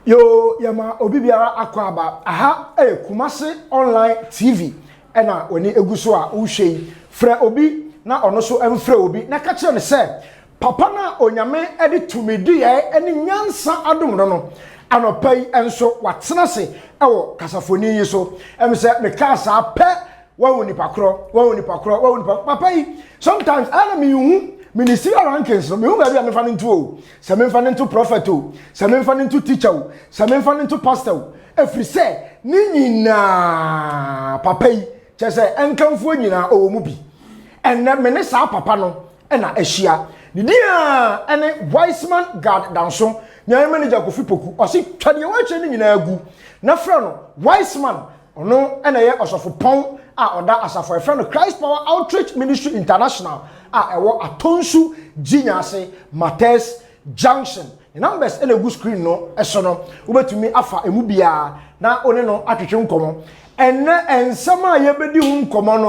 Yo yama obi biara akwaba aha Kumasi online TV ena oni eguso a uhwe frɛ obi na ono so emfrɛ obi na ka kire ne sɛ papa na onyame edi tumidi eni nyansa adom no anopa yi enso watena se ewo kasafoni yi so em sɛ me ka sa pɛ wawo nipa kro papa yi sometimes ana me hu ministry rankings no me hu ba bia me fa no ntu o se me fa no ntu prophet o se me fa no ntu teacher o se me fa no ntu pastor o efri se ni nyina papa yi che se enkamfo nyina o mu bi enne me ne sa papa no na ahia ni dia ene Wiseman God danso nyame manager Kofi Poku o si twade wa che ni nyina agu na fra no Wiseman ono ena ye osofo pon a oda asafo efra no Christ Power Outreach Ministry International a ewo Atonsu Ginyase Mates Junction the numbers ena gu screen no eso no ubetumi afa emu bia na one no atwetwe nkomo enne ensem a ye bedi hu nkomo no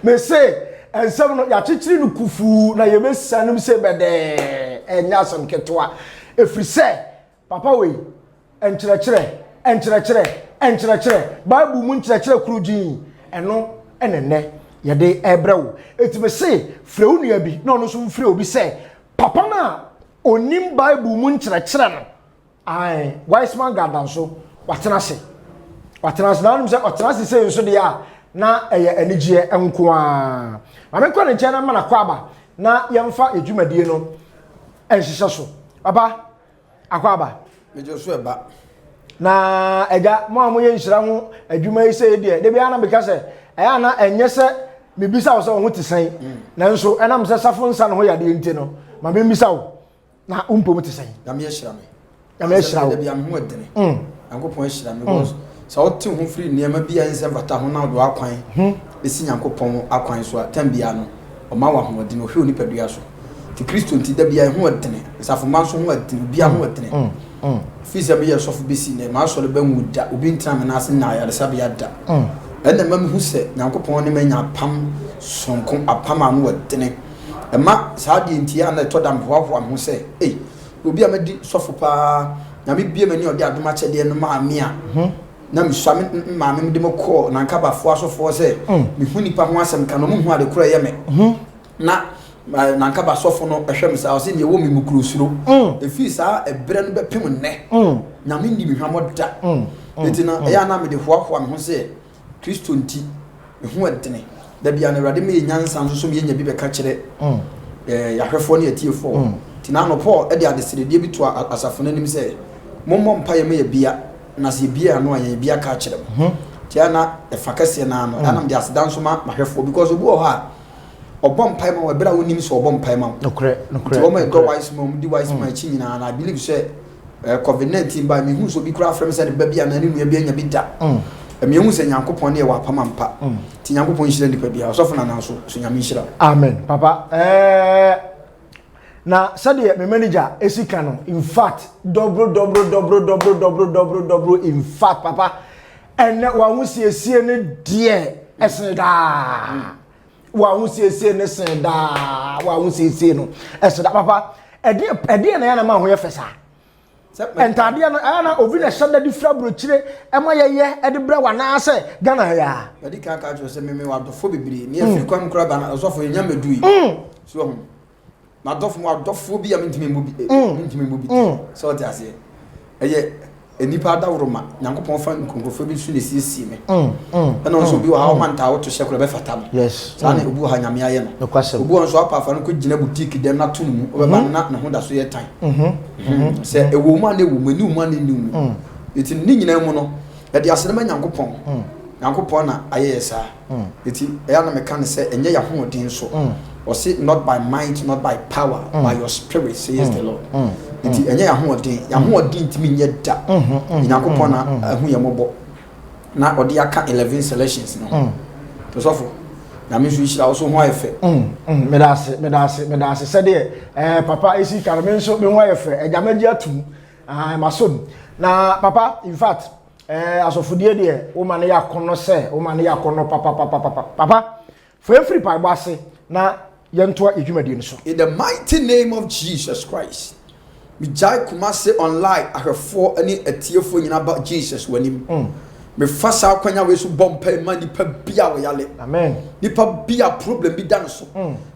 me say ensem no ya chichiri no kufu na ye besanum se bede enya som ketwa efri se papa we enkyerɛkyerɛ Bible mu nkyerɛkyerɛ kurujin eno enenne yede ebrewo etime se frɛ onua bi na ono so mfrɛ obi sɛ papa na onim Bible mu nkyerɛkyerɛ no ai Wiseman gadanso watena se na nim sɛ watena se nso de a na eye anigye enko a ma me kɔ ne nkyɛn na ma na kɔ aba na yɛmfa edwumadie no enhyehyɛ so papa akɔ aba mejo so eba na eja mo amoye nhira ho adwuma yi se de bia na beka se eya na enye se me bisa wo se ho tesan na nso enam se safo nsa no ho yade nti no ma me bisa wo na umpo mo tesan na me hira me wo bia me ho adene yankopon hira me because so wo te ho free niam bia nse bata ho na do akwan esi yankopon akwan so tambia no o ma wa ho adene o hwe onipadua so ti Kristo nti da bia ho adene safo man so ho adene bia ho adene Fisa be yourself be seen, my soul be wood, Ubin Tram and Asin Naya, the Sabiada. And the man who said, Yankopon, Mania Pam, some come a Pama wood, Tene. A ma Sadi in Tiana told them one who say, Eh, will be a medi sofa, Nami be many of the other match at the end of my mia. Nam Summit, Mammy Democor, Nankaba Fosso for say, Mihuni Pamuasam Canon, who had a cray me. Na. Nankaba sofo no ehwem sa o se ne wo mi mukrusuro e fi sa ebre no bepem ne na me ndi mi hwamoda etina eya na me de hoahoa me ho se Kristo nti me ho adene da bia na rade me nyansa nso so me nya bi be ka kire yahwefo ne atiefo tina no Paul e de adesede bi to asafo nanim se mommo mpa ye me ya bia na se bia no anya bia ka kire tia na e fakase na no anam de asedan so ma hwefo because obu o ha obom paima we bra wonim so obom paima nokre o my god Wiseman di Wiseman chi nyina na I believe say COVID-19 ba me hu so bi kura frem say ba bia na ne nua bia nya bi da me hu say Nyankopon ne wa pama mpa ti Nyankopon hira nipa bia so fo na so nyame hira amen papa na sade me manager esika no in fact double in fact papa ene wa hu siesie ne de eseda wa hu siesie ne sen da wa hu siesie no eseda papa ede na ya na ma ho ye fesa entade na ana obi na shada di fra brochire ema ye ede bra wa na ase Ghana ya edi ka jo se me wa dofo bibiri ne afiri kwam kura ba na osofo nya medui so ho na dofo wa dofo bi ya mentime mu bi so what ase eye enipa da woroma Nyankopon fa nkonkrofo bi su ne siesie me ana nso bi wa ha man ta wo to hye kura be fata no yes sa na obu ha nyame aye no obu nso apa fa no ko gina boutique dem na tunu mu obe ba na ho da so ye tan se ewo mu ane wo mani mu ane ni mu eti ni nyina mu no e de asene ma Nyankopon na aye sa eti e ya na me kan se enye ya ho odin so or say not by might not by power by your spirit says the Lord eti enye ya ho odin timi nye da Nyankopon na hu ye mobo na odi aka 11 selections no to sofo na me so hira so ho ayefe me da se de papa esi karame so me ho ayefe ejamaji atum masom na papa in fact asofudie de wo ma ne yakono se wo ma ne yakono papa for every Bible ase na yentoa edwumadie no so in the mighty name of Jesus Christ me jai Kumasi online ahwefo ani atiefo nyina ba Jesus wanim me fasa kwanya we so bompa ma nipa bia wo yale amen nipa bia problem bi da no so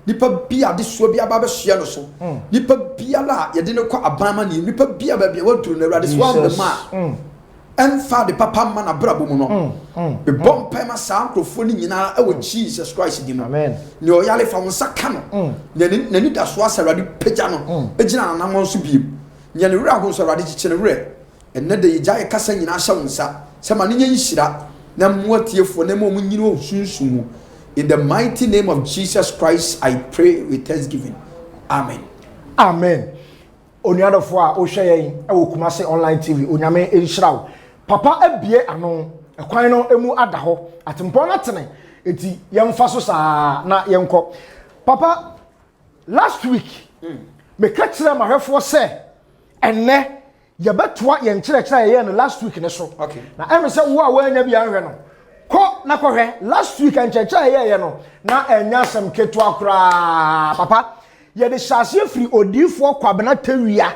nipa bia de so bia ba be hye no so nipa bia la ye de ne kwa abanma ni nipa bia ba bia waduru na Awurade so am the ma and fa the papa man abrabo mu no be bompa ma sa ankrofo ni nyina e wo Jesus Christ di mu amen ne o yale fa wonsa ka no na ni da so asa Awurade pagya no e gina na mo so biem nya ne wura ho so Awurade kike ne wura enne de ye jaye kasa nyina hye wonsa Sama ni nhyira na muatiefo na mo nyini o sunsumu. In the mighty name of Jesus Christ, I pray with thanksgiving. Amen. Amen. Oniadofo a ohwe yen e wo Kumasi online TV onyame enhyira papa abie ano ekwan no emu ada ho atempo na tene enti yemfa so saa na yenko papa last week me ka kire mahwefo se enne yebetoa yenkyerɛkyerɛ yɛ no last week ne so okay na em se wo a wanya bia nhwɛ no kɔ na kɔhwɛ last week yenkyerɛkyerɛ yɛ no na enya asɛm ketu akora papa ye de hyase firi odifo kwabena tawia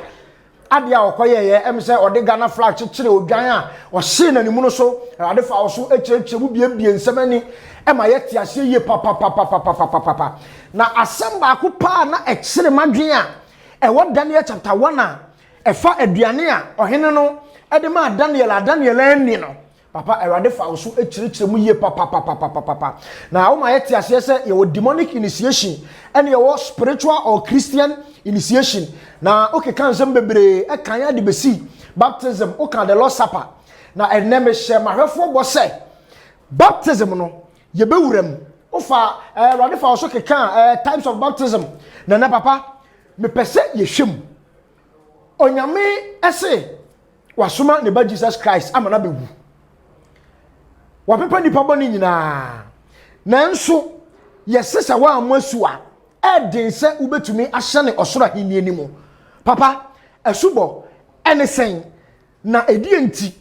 ade a okoye ye em se ode Ghana flag kyekere odwan a ɔhye nanimu no so ade fa wo so ekyerɛkyerɛ mu bie nsɛmani ema ye tiase ye papa na asɛm ba ko pa na ɛkyere madwen a ɛwɔ Daniel chapter 1 a efa aduane a ohene no ede ma Daniel ani no papa Awurade fa wo so ekyerɛkyerɛ mu ye papa na wo ma yete ase se ye wo demonic initiation ene ye wo spiritual or Christian initiation na okeka nsɛm bebre ekan ya de besi baptism oka the Lord's Supper na enne me hye mahwefo bo se baptism no ye bewuram ofa Awurade fa wo so keka types of baptism na papa me pese ye hwem onyame ese wasoma ne ba Jesus Christ amana bewu wapepa nipa boni nyina nanso yesesa wa amasu a eden se ubetumi ahye ne osoro ahini animu papa asubo enesen na edie nti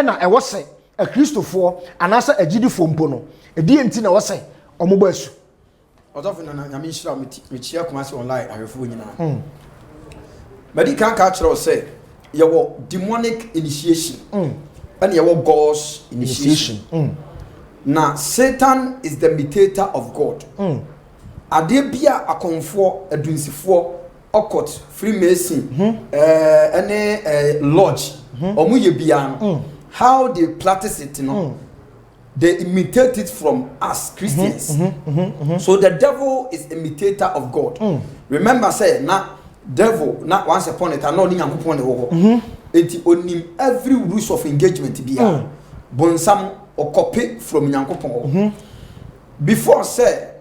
na ewo se a Christofo anasa agidifo mpo no edie nti na wo se omobo asu otofu na nyame hira metia Kumasi online ahwefo nyina But he can't catch us say your demonic initiation and your God's initiation. Now Satan is the imitator of God. Adebia akonfo adunsifo occult Freemason any lodge omuye bia how they practice it they imitate it from us Christians. So the devil is imitator of God. Remember say now devil not once upon it and no nyankopon ne wo enti onim every rules of engagement bia bonsam or copy from nyankopon before say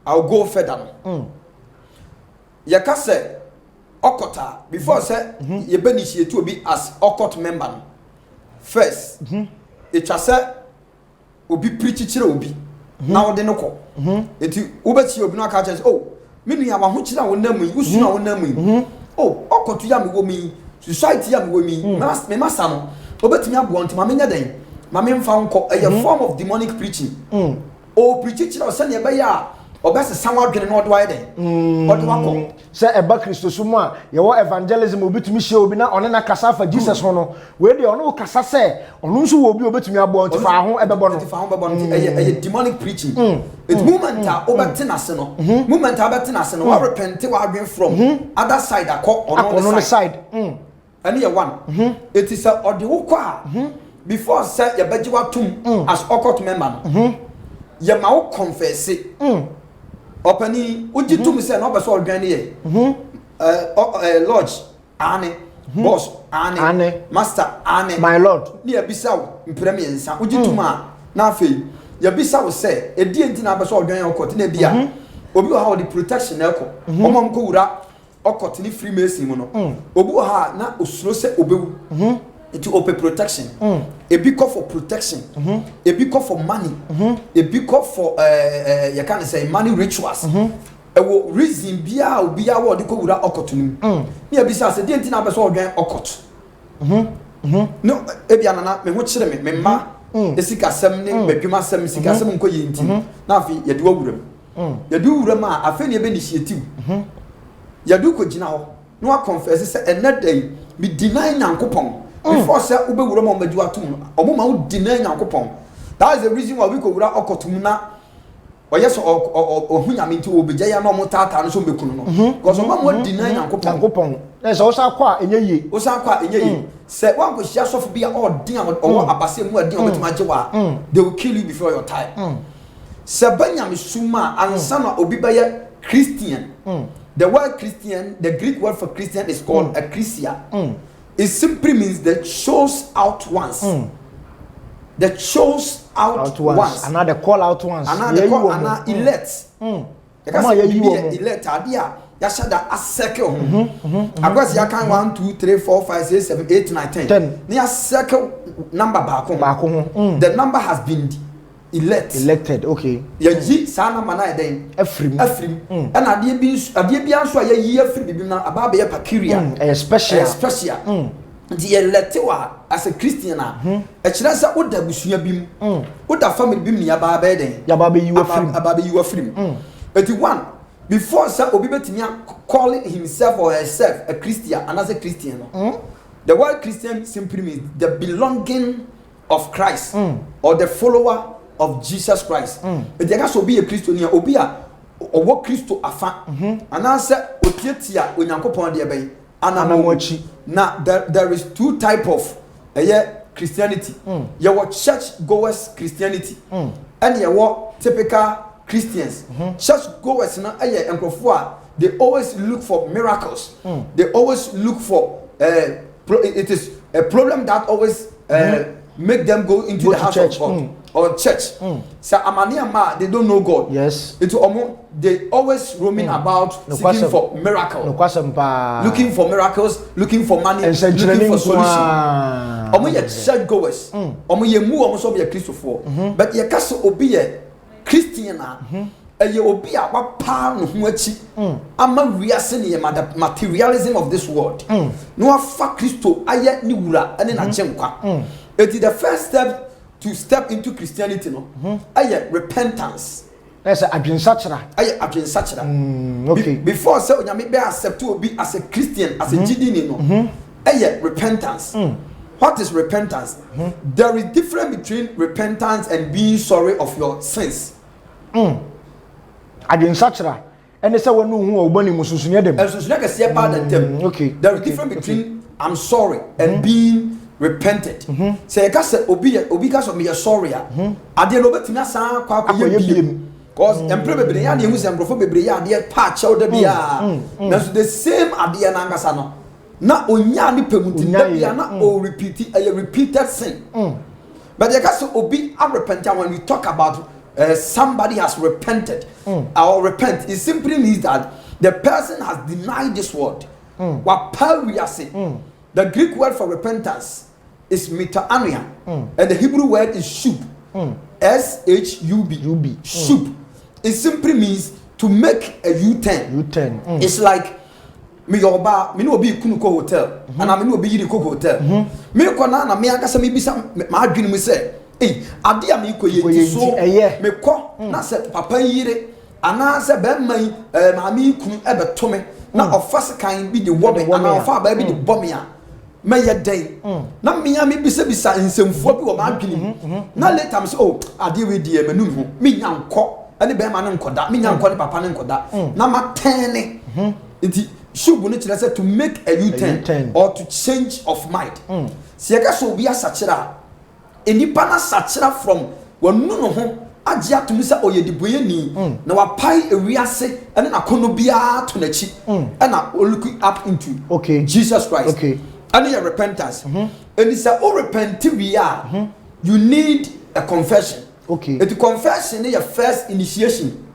I'll go further yaka say okota before say ye benishie to be as occult member first it say obi preach kire obi na wo de no ko enti ubeti obi no aka say oh minu ya ho kira wonam yi usuna wonam yi oh okotu ya me wo mi society ya me wo mi me masa no obetumi abo ntoma menya den ma me mfa nko a form of demonic preaching o preach kira se ne be ya obese sanwa dwene no odo aye den odo wako se eba Kristosumu a ye wo evangelism obetumi hye obi na one na kasa fa Jesus ho no we de ono kasa se ono nso wo obi obetumi abo ntifa ho ebebo no ntifa ho bebo no eye demonic preaching it moment a obete na se no moment a obete na se no wa repent wa adwen from other side akọ ono side and ye one it is a ode wo kwa before say ye beji watum as occult member no ye ma wo confess opani ujitum say no be so odwan ye lodge ane boss ane master ane my lord ni abisa wo mpremi ensa ujitum a na afei ya bisa wo say edi enti na be so odwan ye okot na bia obi ha the protection na eko omam ko wura okot ni Freemason mu no obi ha na osuro say obewu into open protection a big call for protection a big call for money a big call for you can say money rituals e reason bia obi a wo de ko wura okotunum me abisa say dey ntina be so odwan okot no e bia na me ho kire me ma esika sem ne badwuma sem sika sem nko ye nti na afi ye de wuram a afi ne be initiative ye do ko gina ho no confess say another day me deny nyankopon before say ubewura mo madu atum omo ma wo deny nyankopon. That is the reason why we go wura okotum na oyes ohunyame nti obegya ya no mo tata no so mekunu no because omo mo deny nyankopon na so osa kwa enye yi say wan go share soft bia all din owo abase mu adin obetima gyewa they will kill you before your time. Say banyame suma ansa na obi baye Christian. The word Christian, the Greek word for Christian is called ekklesia. It simply means the chose out ones. The chose out ones. Another call out ones. Another call, another elect. Elect idea. Yashada a circle. Because you can 1, 2, 3, 4, 5, 6, 7, 8, 9, 10. Near circle number back. The number has been elected, okay. Ye sana mana den Ephraim. And adie bi anso ya yi Ephraim bi na aba be pakiria. Special. The electewa as a Christian a kire say oda busua bim. Oda family bim ni aba be den. Ya ba be you Ephraim. Aba be you Ephraim. 81 before say obi betimi calling himself or herself a Christian and as a Christian. The word Christian simply means the belonging of Christ or the follower of Jesus Christ. But there has to be a Christian here. Obi a owo Christo afa. And answer otietia onyankopon de bai. Anamwachi. Now there is two type of Christianity. Your church goers Christianity. And your typical Christians. Church goers na enkrofo they always look for miracles. They always look for it is a problem that always make them go into the house of God or church. So amaniama they don't know God. Yes. They always roaming about seeking for miracles. Looking for miracles, looking for money, looking for solution. Omo ye church goers. Omo ye mu omo so be Christopher. But ye kase obi ye Christian na ye obi a wa pa no ho achi. Ama wiase ne materialism of this world. No afa Christo aye ni wura ene na chenkwa. It is the first step to step into Christianity, no? Repentance. That's adwensachra. Adwensachra. Okay. Before say onyame be accept to be as a Christian, as a GD no. Repentance. What is repentance? There is difference between repentance and being sorry of your sins. Adwensachra. And say wonu hu obani mususunya dem. Mususunya ka se pa dem. Okay. There is difference between I'm sorry and being repented. Say ka say obi ka so me sorry a. Ade no betimi asan kwa ye because employ bebre ya na ehu se embrofo bebre ya ade pa chew da bia. Na so the same ade na ngasa no. Na onya ni pemuti da bia na o repeated sin. But you can say obi a repentant when we talk about somebody has repented or repent, it simply means that the person has denied this word. The Greek word for repentance is metanoia, and the Hebrew word is shub. S-H-U-B. Shub. It simply means to make a U-turn. It's like me yoba, me no be kunuko hotel, and I me no be yiriko hotel. Me ko na me aka me bisa ma adwene mu say, ade a me ko ye so me ko na se papa yire ana se be man ma me kunu e beto me na ofase kan bi de wo me ana ofa ba bi de bome a me ye den na me ya me bisa nsemfo bi wo ma adwene na later me say ade we die manum ho me nyanko ene be ma ne nkoda me nyanko ne papa ne nkoda na ma tene enti shubu no kire say to make a U-turn or to change of mind. Se yeka so bi asachira enipa na sachira from wonu no ho agye atum say oyediboye ni na wapai ewiase ene na kono bia to nachi na look up into Jesus Christ. And your repentance. And it's a repent we are. You need a confession. The confession is your first initiation.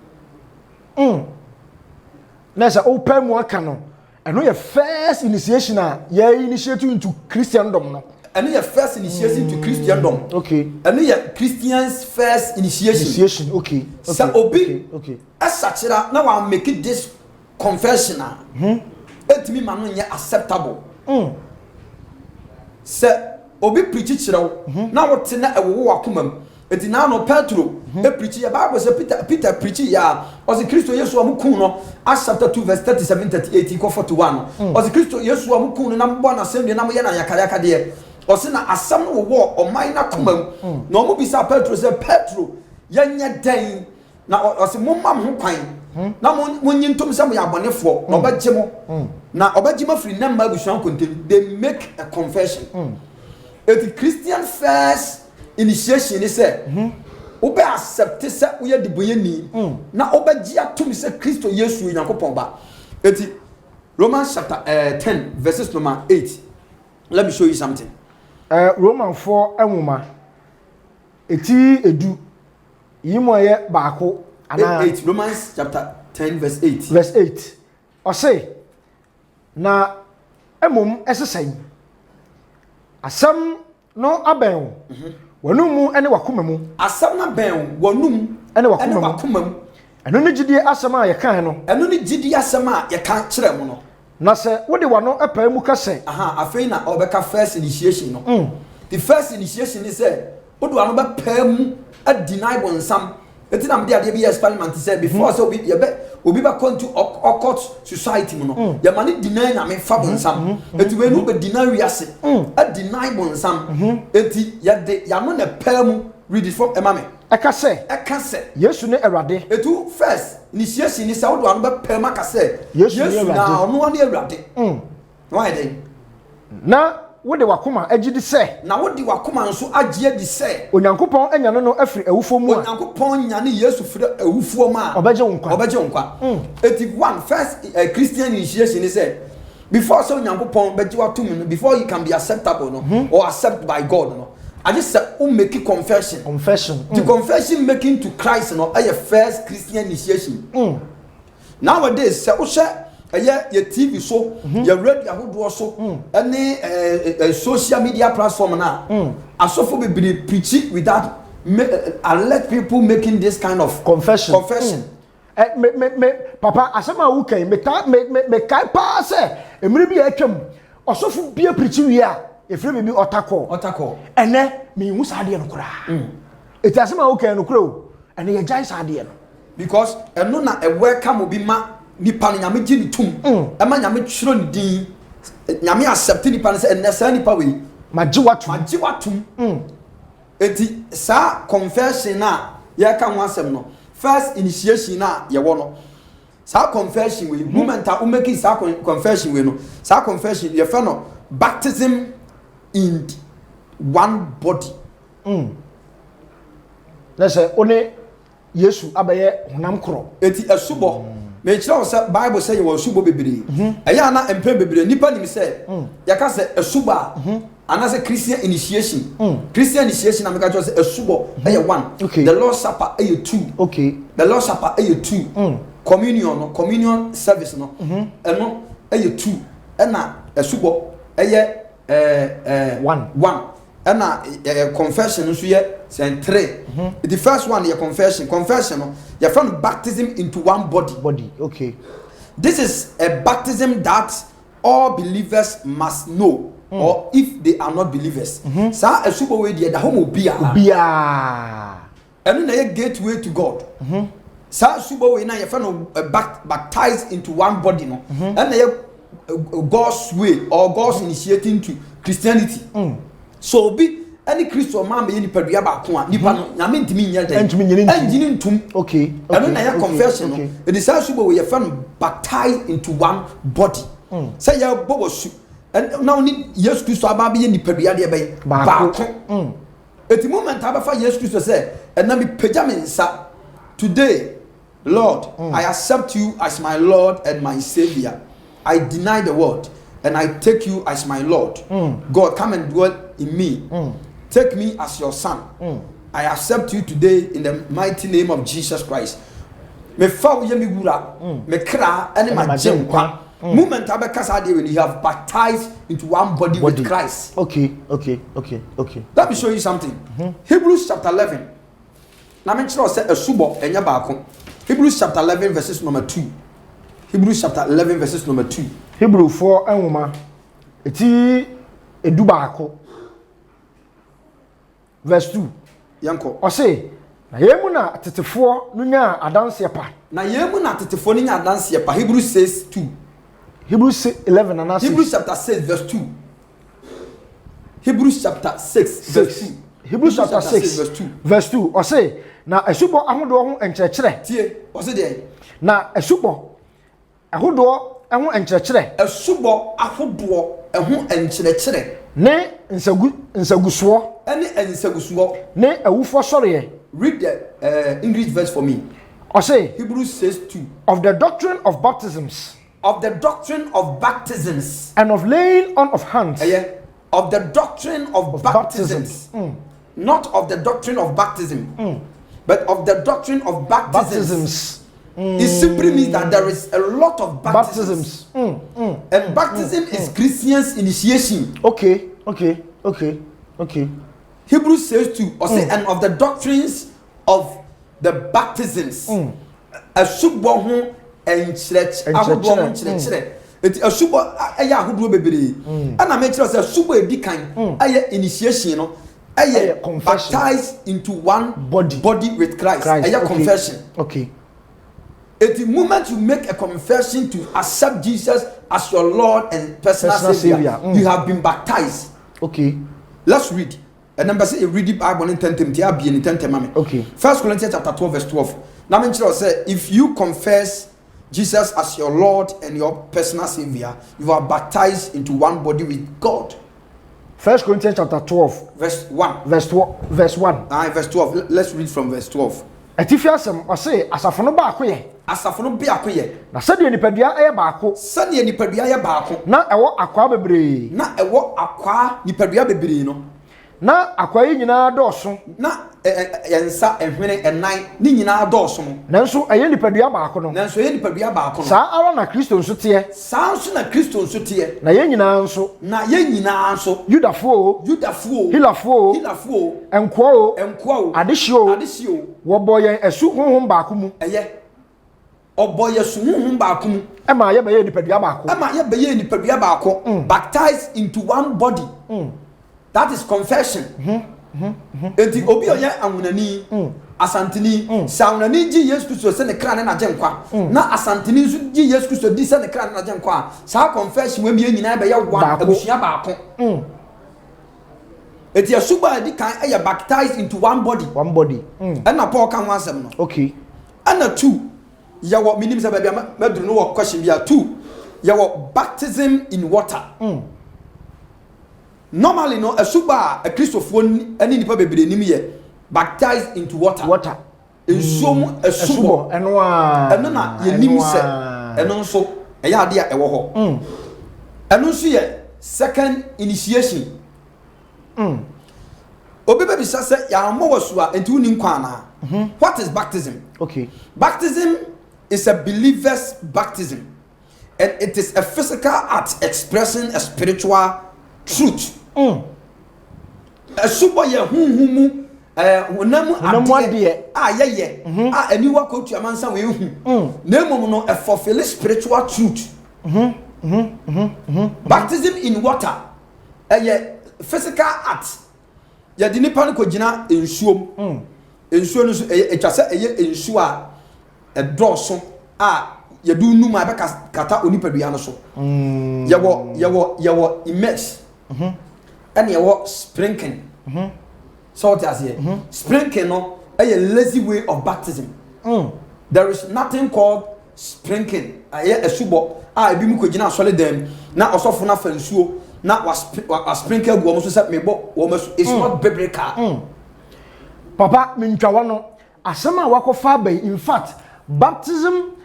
Let's open one canon. I know your first initiation. You initiate you into Christendom. No? And your first initiation to Christendom. And your Christian's first initiation. So obi. As such that now I'm making this confession. It me man acceptable. Say obi preach chiro. Now what na ewo akoma. eti na no Petro e preach ya Bible say Peter preach ya o se Kristo Yesu amukun no Acts chapter 2 verse 37 38 ko 41 o se Kristo Yesu amukun na mbo na asem na ye na yakayaka de o se na asam no wo o man na komam na o mu bisa Petro say Petro yanya dan na o se momma ho kwan na monyi ntom se mo ya abonefo na obagye mo na obagye ma free number abusuan kontem they make a confession the Christian first initiation is say obe accept say we de boyeni na obagye atom se Kristo Yesu Yakobon ba eti Romans chapter 10 verses number 8 let me show you something Romans 4 enwoma eti edu yimo ye baako ana 8 Romans chapter 10 verse 8 o say na emom esesai asam no aben wanum ene wakoma mu asam na ben wanum ene wakoma mu eno ne gidie asam a ye kan no eno ne gidie asam a ye kan kire mu no na se wode wano epa mu kase afei na obeka first initiation no the first initiation is say wode wano be pa mu a deny bonsam eti na me dia be experiment say before so obi ba come to occult society mu no ya mani deny na me fa bonsam eti we no be deny wiase a deny bonsam eti ya no na pa mu read it from emame eka se Yesu ne Awurade etu first initiation ni say wode wano be pa ma ka say Yesu na ono wane Awurade why then na wode wakoma agidi se na wode wakoma nso agye di se Onyankopon anya no afiri awufo mu a Onyankopon nya ne Yesu firi awufo mu a obagye wonkwa eti one first Christian initiation is say before so Onyankopon bagye watum no before you can be acceptable no or accepted by God no I just say make confession the confession making to Christ no a first Christian initiation nowadays say o share your TV so your radio ahodo so any social media platform na asofo be preaching without let people making this kind of confession me papa asema wu kan me kai pa se emiri bi atwam osofo bi preaching wi a efre bi otako ene me hu sa de no kura eti asema wu kan no kura o ene ye jai sa de no because eno na e welcome obi ma nipa no nyame gye ni tum ema nyame twiro ni din nyame accept nipa no say enesa nipa we magye watum enti sa confession na ye ka ho asem no first initiation na ye wo no sa confession we moment a make sa confession we no sa confession ye fa no baptism in one body let's say one Yesu abaye honam kro enti asubo me kira say Bible say you asubo bebre eya na empe bebre nipa nim say ya ka say asuba ana say Christian initiation na me ka say asubo eye one the Lord's Supper eye two the Lord's Supper eye two communion service no eno eye two na asubo eye one ena confession so ye say 3 the first one your confession no you find baptism into one body okay this is a baptism that all believers must know or if they are not believers sa asubo we dey da homo bia enu na ye gateway to God sa asubo we na you find baptized into one body no and na ye God's way or God's initiating to Christianity so be any Christian man be ni padua ba ko a nipa no nyame ntimi nya den enjini ntum okay and na ya confession no it is also we fan baptized into one body say ya bobo su and now ni Jesus Christ aba be ni padua de be ba ko at the moment aba fa Jesus Christ say and na me pajamin sa today Lord I accept you as my Lord and my Savior I deny the world and I take you as my Lord. God, come and dwell in me. Take me as your son. I accept you today in the mighty name of Jesus Christ. Me fa wo yemi wura, me kra ene ma jenkwa. Moment abekasa dey when you have baptized into one body with Christ. Okay. Let me show you something. Hebrews chapter 11. Na me kira say asubo enya baako. Hebrews chapter 11 verses number 2. Hebrews chapter 11 verses number 2. Hebrew 4 enwoma eti edu baako verse 2 yanko ɔse na yemu na tetefo no nya adanse pa na yemu na tetefo no nya adanse pa Hebrews 6:2 Hebrews 11 and 6 Hebrews chapter 6 verse 2 Hebrews chapter 6 verse 2 Hebrews chapter 6 verse 2 ɔse na asubo ahodo ho enkyerɛkyerɛ tie ɔse de na asubo ahodo ho enkyerɛkyerɛ asubo ahodo ho enkyerɛkyerɛ ne nsagusoɔ ɛne ensagusoɔ ne awufo sɔreɛ. Read the English verse for me. Ɔse Hebrews 6:2 of the doctrine of baptisms of the doctrine of baptisms and of laying on of hands. Of the doctrine of baptisms. Not of the doctrine of baptism, but of the doctrine of baptisms. It simply means that there is a lot of baptisms. And baptism is Christians' initiation. Okay. Hebrews 6:2 or say and of the doctrines of the baptisms. A subo ho enkyerɛkyerɛ ahodoɔ ho nkyerɛkyerɛ. Eti a subo ɛyɛ ahodoɔ bebree. Ana me kyerɛ sɛ subo edi kan ɛyɛ initiation no. Baptized into one body with Christ. Confession. Okay. At the moment you make a confession to accept Jesus as your Lord and personal Savior, you have been baptized. Okay. Let's read. And number say read the Bible in 10 Timothy. Okay. 1 Corinthians chapter 12 verse 12. Now I say if you confess Jesus as your Lord and your personal Savior, you are baptized into one body with God. 1 Corinthians chapter 12 verse 1. Verse 1. Verse 12. Let's read from verse 12. Atifi asem ɔse asafo no baako yɛ. Asafo no baako yɛ. Na sɛdeɛ nipadua ɛyɛ baako. Sɛdeɛ nipadua yɛ baako. Na ɛwɔ akwaa bebree. Na ɛwɔ akwaa nipadua bebree no. Na akwaa yi nyinaa dɔɔso. Na yɛnsa ɛhwene ɛnan ne nyinaa dɔɔso no. Nanso ɛyɛ nipadua baako no. Nanso ɛyɛ nipadua baako no. Saa ara na Kristo nso teɛ. Saa nso na Kristo nso teɛ. Na yɛn nyinaa nso. Na yɛn nyinaa nso. Yudafoɔ. Hilafoɔ. Enkoa. Adehyeɛ. Wɔbɔ yɛn asu honhom baako mu. Ɛyɛ. Ɔbɔ yɛn asu honhom baako mu. Ɛma yɛbɛyɛ nipadua baako. Baptized into one body. That is confession. Enti obi oye anwunani asantini sa anwunani ji Yesu Kristo se ne kra ne na genkwa na asantini nso ji Yesu Kristo di se ne kra ne na genkwa sa confession we me nyina be ye one abusua baako. Enti asuba di kan e baptized into one body. And na Paul kan ho asem no. Okay. And na two yawo minim se ba bia maduru no wo question bia two yawo baptism in water. Normally, no, a suba, a Christopher, any nipa bebre ye baptized into water. In some a subo, and no, ye nim se, and also a yadia a woho. And also, second initiation. Obebaby sasa ya mowasua and two ninkwana. What is baptism? Okay. Baptism is a believer's baptism, and it is a physical act expressing a spiritual truth. A super ye humu hunamu adie ye aniwa ko tuamansa we hu na mom no a fulfill spiritual truth. Baptism in water a physical act ya di nipa ko gina ensuom ensuo no so etwa se ensuo a edroso a ya du numa be kata onipadua no so yawo immerse and you sprinkling. So what I say? Sprinkling no a lazy way of baptism. There is nothing called sprinkling. A subo. Ebi mu ko gina solid dem. Na osofo na fansuo. Na was sprinkle go so set me bo. It's not biblical. Papa mintwa no asema wakofa bay. In fact, baptism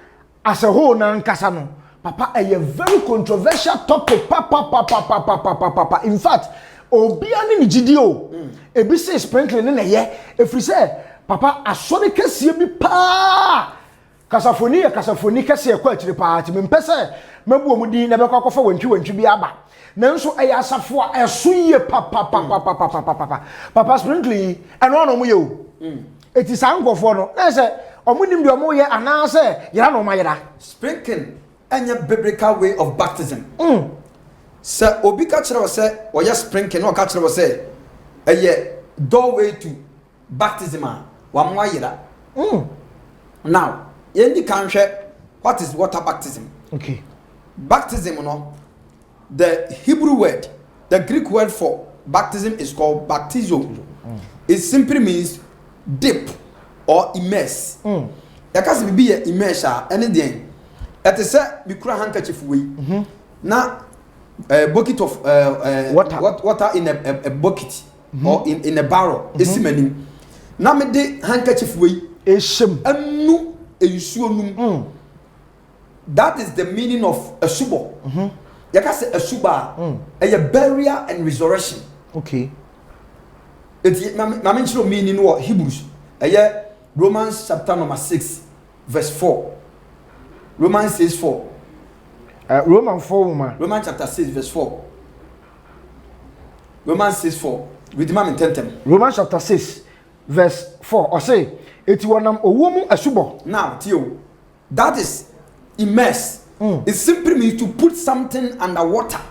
as a whole na nkasa no. Papa, a very controversial topic. Papa. In fact, obiani ni GDO. Ebi say sprinkling in a year. If we say, Papa, a sonic kesi bi pa. Kasafoni kesi kwa chiri party. Mimpese, mebu omudi nebe kwa kofa wenchu bi aba. Nanso aya asafo esuye papa. Papa sprinkling and one omu yo. It is angofo no. Na say omunim de omu ye ana say yira no ma yira. Sprinkling any biblical way of baptism. Sir obi ka kire say oya sprinkling no ka kire say doorway to baptism one wayira. Now, yendi kanhwe what is water baptism? Okay. Baptism no, the Hebrew word, the Greek word for baptism is called baptizo. It simply means dip or immerse. Yakasi bibi immerse anything. It is a mikura handkerchief way. Na bucket of water in a bucket or in a barrel. Esimenim. Na me de handkerchief way. Anu ensuo. That is the meaning of a subo. Yakasi a suba a burial and resurrection. Okay. It's na meaning what Hebrews. Romans chapter number 6 verse 4. Romans 6:4. Romans 4 woman. Romans chapter 6 verse 4. Romans 6:4. With my intentem. Romans chapter 6 verse 4. Or say it wanam owomu asubo. Now, Theo, that is immerse. It simply means to put something under water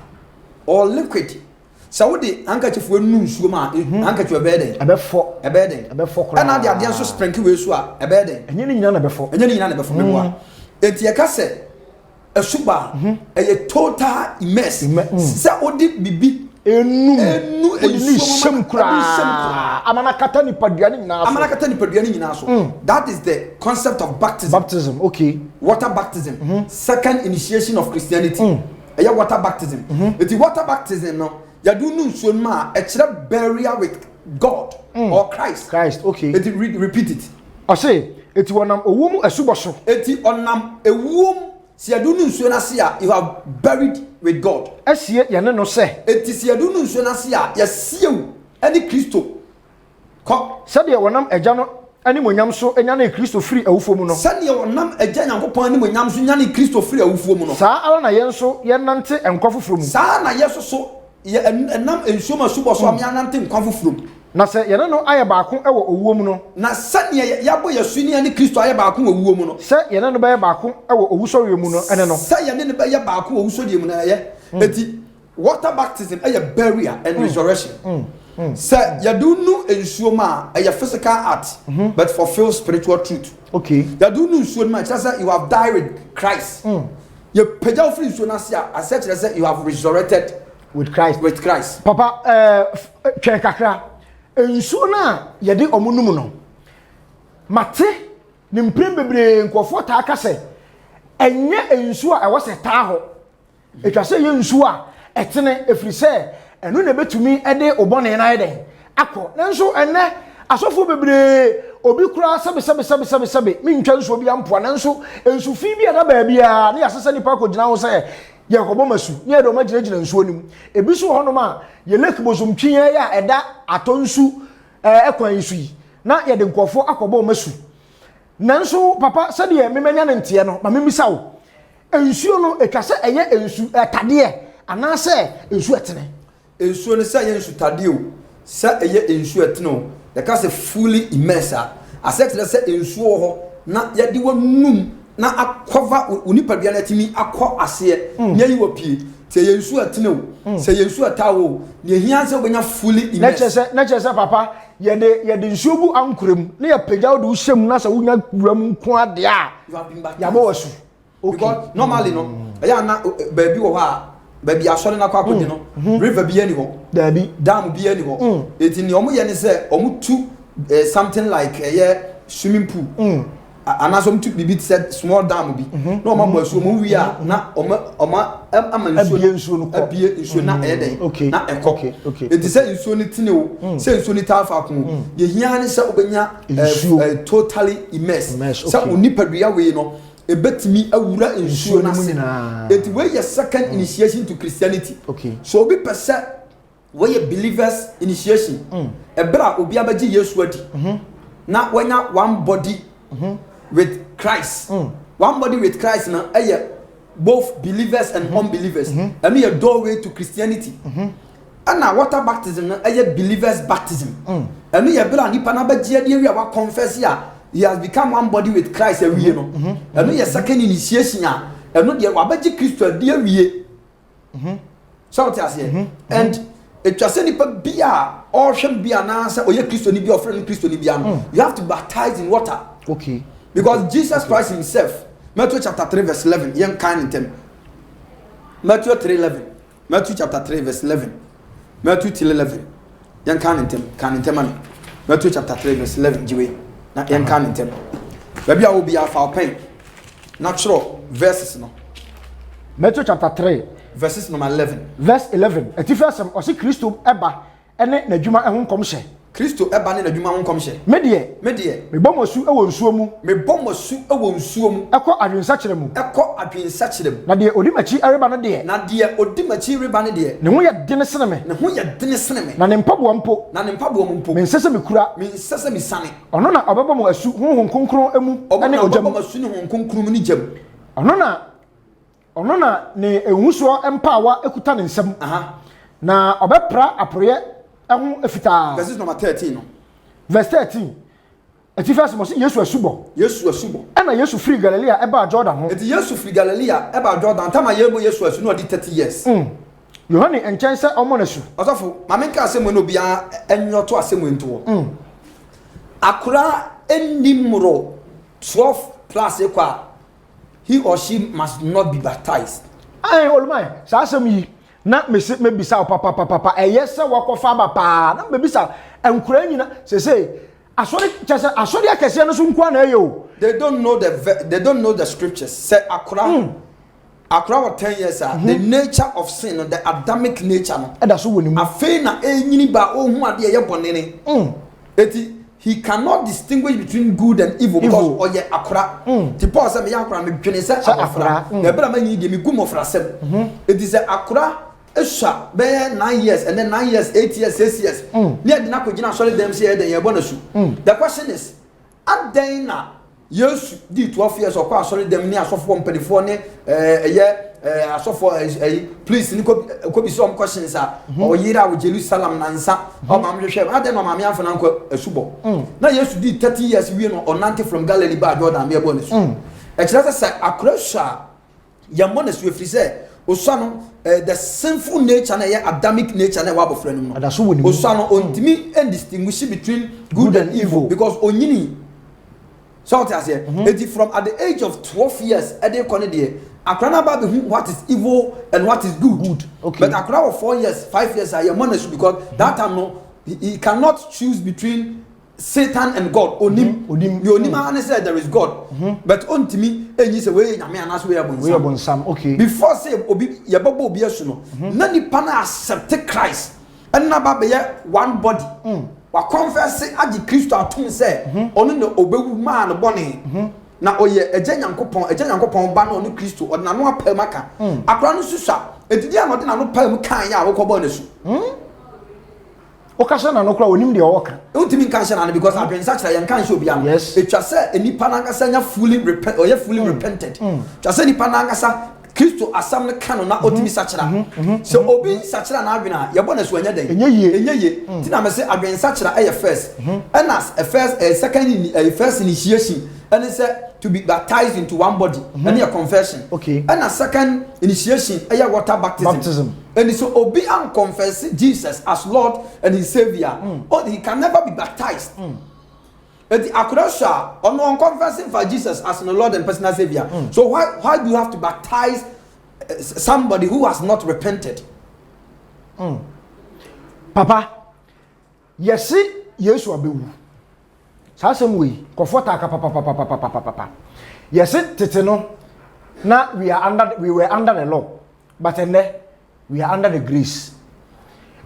or liquid. So the handkerchief we nu nsuo ma handkerchief e beden e beden kra na dia so sprinkle we so a e beden enye ni nyina na befo beboa enti e ka se asuba e total immerse se odi bibi enu nsuo kra amana kata ni paduane nyina so that is the concept of baptism. Okay. Water baptism, second initiation of Christianity. Water baptism. The water baptism no you do no so ma a burial with God or Christ. Okay. Repeat it. I say it wanam owum asuboso. Eti onam ewum si you do no so na sia you are buried with God. Esie ye ne no se. Eti si you do no so na sia ya siew any Kristo. Ko said ye wanam eja no ani monyam so enya na Kristo free awufo mu no. Said ye wanam eja Nyankopon ani monyam so nya na Kristo free awufo mu no. Saa ala na ye nso ye nante enkofoforo mu. Saa na yeso so ye enam ensuoma subo so amia nante nkwanfoforo mu. Na se ye no aye baako e wo owuo mu no. Na sane ye yabo yesu ni ani Kristo aye baako wo owuo mu no. Se ye no be baako e wo owusori mu no ene no. Se ye ne be ye baako wo owusori mu na ye. Eti water baptism aye burial and resurrection. So you do no ensuoma a physical act but fulfill spiritual truth. Okay. You do no ensuoma just you have died with Christ. You pejao free ensuona as such as you have resurrected with Christ. Papa twen kakra ensuona ye de omunum no. Mate ni mpem bebre nkofo ta aka se enye ensuo a wo se ta ho. Etwa se ye ensuo a etene efri se enu na betumi ede obone na ede akọ nanso enne asofo bebre obi kura sebe mi ntwa nso obi ampoa nanso ensu fi bi ada ba bia na yasese nipa ko gina ho se ye kobo masu ni edo ma gina nsuo nim ebi so hono ma ye lek bozum twiye ya eda atonsu ekwan isu yi na ye de nkofo akobo masu nanso papa se de memanya ne ntie no ma memisa wo ensuo no etwase eye ensu etade anase ensu etene ensuo ne say ensu tade o say eye ensu etene o the ka say fully immersed asset le say ensuo ho na ye de wonum na akova unipadua na timi akọ ase nya yi wopie say ensu etene o say ensu atawo ne hia say obenya fully immersed na chese papa ye de ensuo bu ankurem na ye pagya do hyem na say wonya kuram nko ade a ya bo wasu. Because normally no ya na baby wo ha baby asore na kwa kodi no river bi ani ho dam bi ani ho eti ni omo ye ne se omo tu something like swimming pool anaso omo tu bibi said small dam bi no omo bo asu omo wi a na omo amansuo no ko abie nsuo na eden na ekọ eti se nsuo ni tine o se nsuo ni tafa ko ye hia ne se obenya totally immersed se onipadua we no ebetimi awura ensuo na se it wey your second initiation to Christianity. Okay. So obi pese wey believers initiation ebra obi abaji Yesu adi na wanya one body with Christ. One body with Christ na both believers and unbelievers. And a doorway to Christianity. And now water baptism na believers baptism. And we ebra nipa na abaji adi we wa confess ya he has become one body with Christ every year no. And your second initiation and no dia wabaji Christ dia wie. So what I say. And etwase nipa bia or hwem bia na say oye Kristo ni bia or friend Kristo ni bia no you have to baptize in water. Okay. Because Jesus Christ himself, Matthew chapter 3 verse 11, yen kind in them. Matthew 3:11, Matthew chapter 3 verse 11, Matthew 3:11, yen kind in them, Matthew chapter 3 verse 11, jiwe na yen kind in them. Baby I will be alpha pain. Natural verses no. Matthew chapter 3 verses number 11. Verse 11. Etifasem osi Kristo eba ene n'adwuma ehun komhye. Kristo eba ne n'adwuma ehun komhye. Me de. Me bomosu ewo nsuo mu. Me bomosu ewo nsuo mu. Ekọ adwensa kyere mu. Ekọ adwensa kyere mu. Na de odimachi ereba no de. Na de odimachi reba ne de. Ne ho ye dene sene me. Ne ho ye dene sene me. Na ne mpaboa mpo. Na ne mpaboa mpo. Me nsese me kura. Me nsese me sane. Ono na obeba mo asu honhom konkron emu ene ojam. Obeba mo asu ne honhom konkron ni jam. Ono na ne ehuso empawa ekuta ne nsam. Na obepra aproye ehun efita. Verse number 13 no. Verse 13. Etifas mo se Yesu asubo. Ena Yesu free Galilea eba Jordan ho. Eti Yesu free Galilea eba Jordan tama yebo Yesu asu no di 30 years. Yohane enchen se omo na su. Osofo, mamenka asemo no bia enyoto asemo nto. Akura enimro 12 plus ekwa he or she must not be baptized. Ai olumai, sa asem yi na me bisa papa eyese wakofa papa na me bisa enkura nyina sese asori akese no so nkwa na eyo. They don't know the scriptures. Say akura was 10 years the nature of sin, the Adamic nature no. Eda so woni mu. Afei na enyini ba ohun ade ye bonene. Eti he cannot distinguish between good and evil because oye akura. Ti Paul say me akura me dwene say akura. Na bra man yi de me gumofra sem. Eti say akura esha be 9 years and then 9 years, 8 years, 6 years. Ne ade na ko gina solid dem say eden ye bonasu. The question is aden na Yesu di 12 years or kwa solid dem ni asofo mpedifo ne asofo please ni ko bi some questions o yira wo Jerusalem na nsa o ma mhwehwe aden no ma me amfa na nko asubo na Yesu di 30 years we no onante from Galilee ba Jordan me ebo ne su e kira say akrasha ya monasu efri say osano the sinful nature na ya Adamic nature na wa bofra no osano ontimi and distinguish between good and evil because onyini so what I say from at the age of 12 years ade kone de akrana ba be what is evil and what is good. Okay. But akrana of 4 years 5 years are your monastery because that time no he cannot choose between Satan and God. Onim you onim an say there is God. But ontimi enyi say we nyame anas we abonsam. Okay. Before say obi yebabo obi asu no na nipa na accept Christ and na ba be one body. Wa confess agi Kristo atum say onu na obewu ma no bone na oye eje nyankopon ba na onu Kristo o na no apam aka akra no susua edidi anode na no pam kan ya wo bone su o ka sha na no kra onim de o ka ultimi kan sha na because abensa kira yan kan sha obi am etwa say enipa na ngasa nya fully repented twa say enipa na ngasa Kristo asam ne kanu na otimi sachira so obi sachira na adwena ye bona so anya den enye ti na me say adwen sachira e first and as a first initiation and it say to be baptized into one body and your confession and a second initiation e water baptism and so obi and confess Jesus as Lord and his Savior or he can never be baptized. The akrasha on confessing for Jesus as the Lord and personal Savior. So why do you have to baptize somebody who has not repented? Papa, yes, Yesu abewu. Sasem we comforta papa. Yes, teteno. Now we were under the law, but then we are under the grace.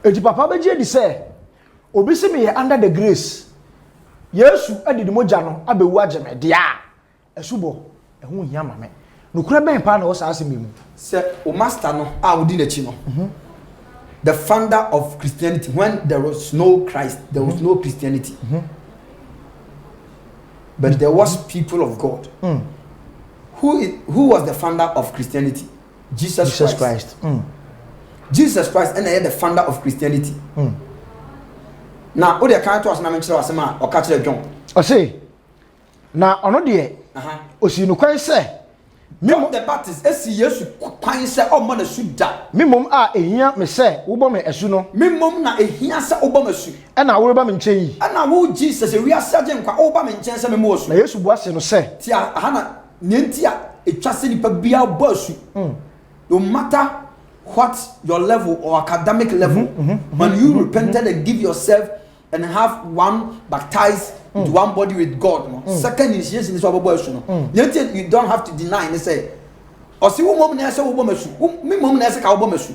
Eti papa beje di say, obi se me under the grace. Yesu adidi moja no abewu ageme dia esubo ehun hia mame nokura ben pa na wo sa asem mu se o master no a odi na chi no the founder of Christianity when there was no Christ there was no Christianity but there was people of God who was the founder of Christianity Jesus Christ Jesus Christ and the founder of Christianity na o de kan to asena menkyere wasema o ka kire John o say na ono de o si no kwan say John the Baptist esi Yesu kwan se o mo na su da mimom a ehia me se wo bɔ me esu no mimom na ehia se o bɔ masu ɛna wo ba me nkyɛn yi ana wo Jesus e wi asaje nkwa o ba me nkyɛn se me mo osu na Yesu bu ase no se ti aha na nenti a etwa se nipa bia bɔ asu no matter what your level or academic level when you repented and give yourself and have one baptized into one body with God no second initiation is what boy no yet you don't have to deny and say or see wo mom na say wo bo masu me mom na say ka wo bo masu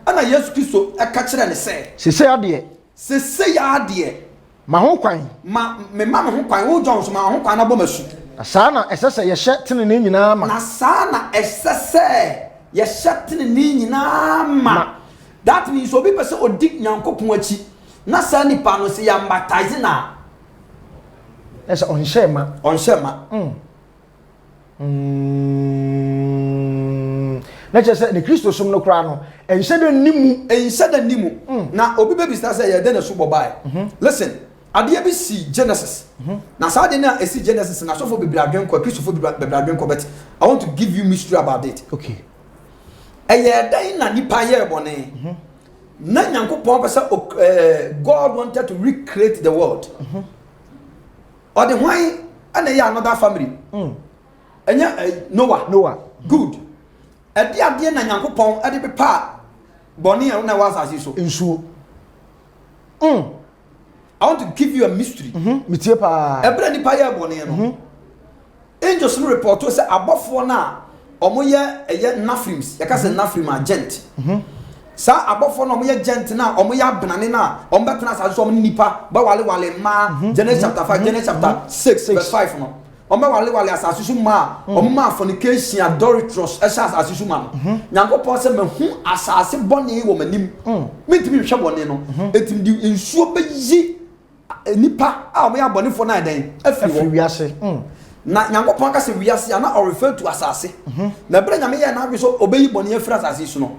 ana Jesus Christo e ka kire ne say se ade se ya ade ma ho kwan me ma ho kwan wo John so ma ho kwan na bo masu saa na ɛsɛ ye hye tene ne nyinaa ma na saa na ɛsɛ sɛ ye hye tene ne nyinaa ma that means obi pese odi Nyankopon achi na saa nipa no se ya baptize na ɛsɛ onhyema na kyerɛ sɛ ne Kristo som no kra no ɛnhyɛ da nimu na obi baby star say ye dey na so bobai listen adeɛ bi si Genesis na saa de na esi Genesis na so for biblia adwenko Kristo for biblia adwenko but I want to give you mystery about it okay ɛyɛ dan na nipa yɛ bɔne na Nyankopɔn pɛ God wanted to recreate the world or the why and another family Noah good ade na Nyankopɔn ade bepa bɔne na was so nsuo I want to give you a mystery mitie pa ebra nipa yɛ bɔne no angels no report to say abɔfo na omo ye nafrims yaka say nafrim agent sa abofo no omo ye gent na omo ye abnane na omo betena sa so omo nipa ba wale ma Genesis chapter 5 Genesis chapter 6 verse 5 no omo wale asase so ma omo ma fornication adulterous esas asase so ma Nyankopon say me hu asase bone wo manim mentimi hwe bone no etim di nsuo beyi nipa a omo ye abonefo na den afiri wiase na Nyankopon ka se wiase na or refer to asase na bere nyame ye na agwe so obeyi bone afiri asase so no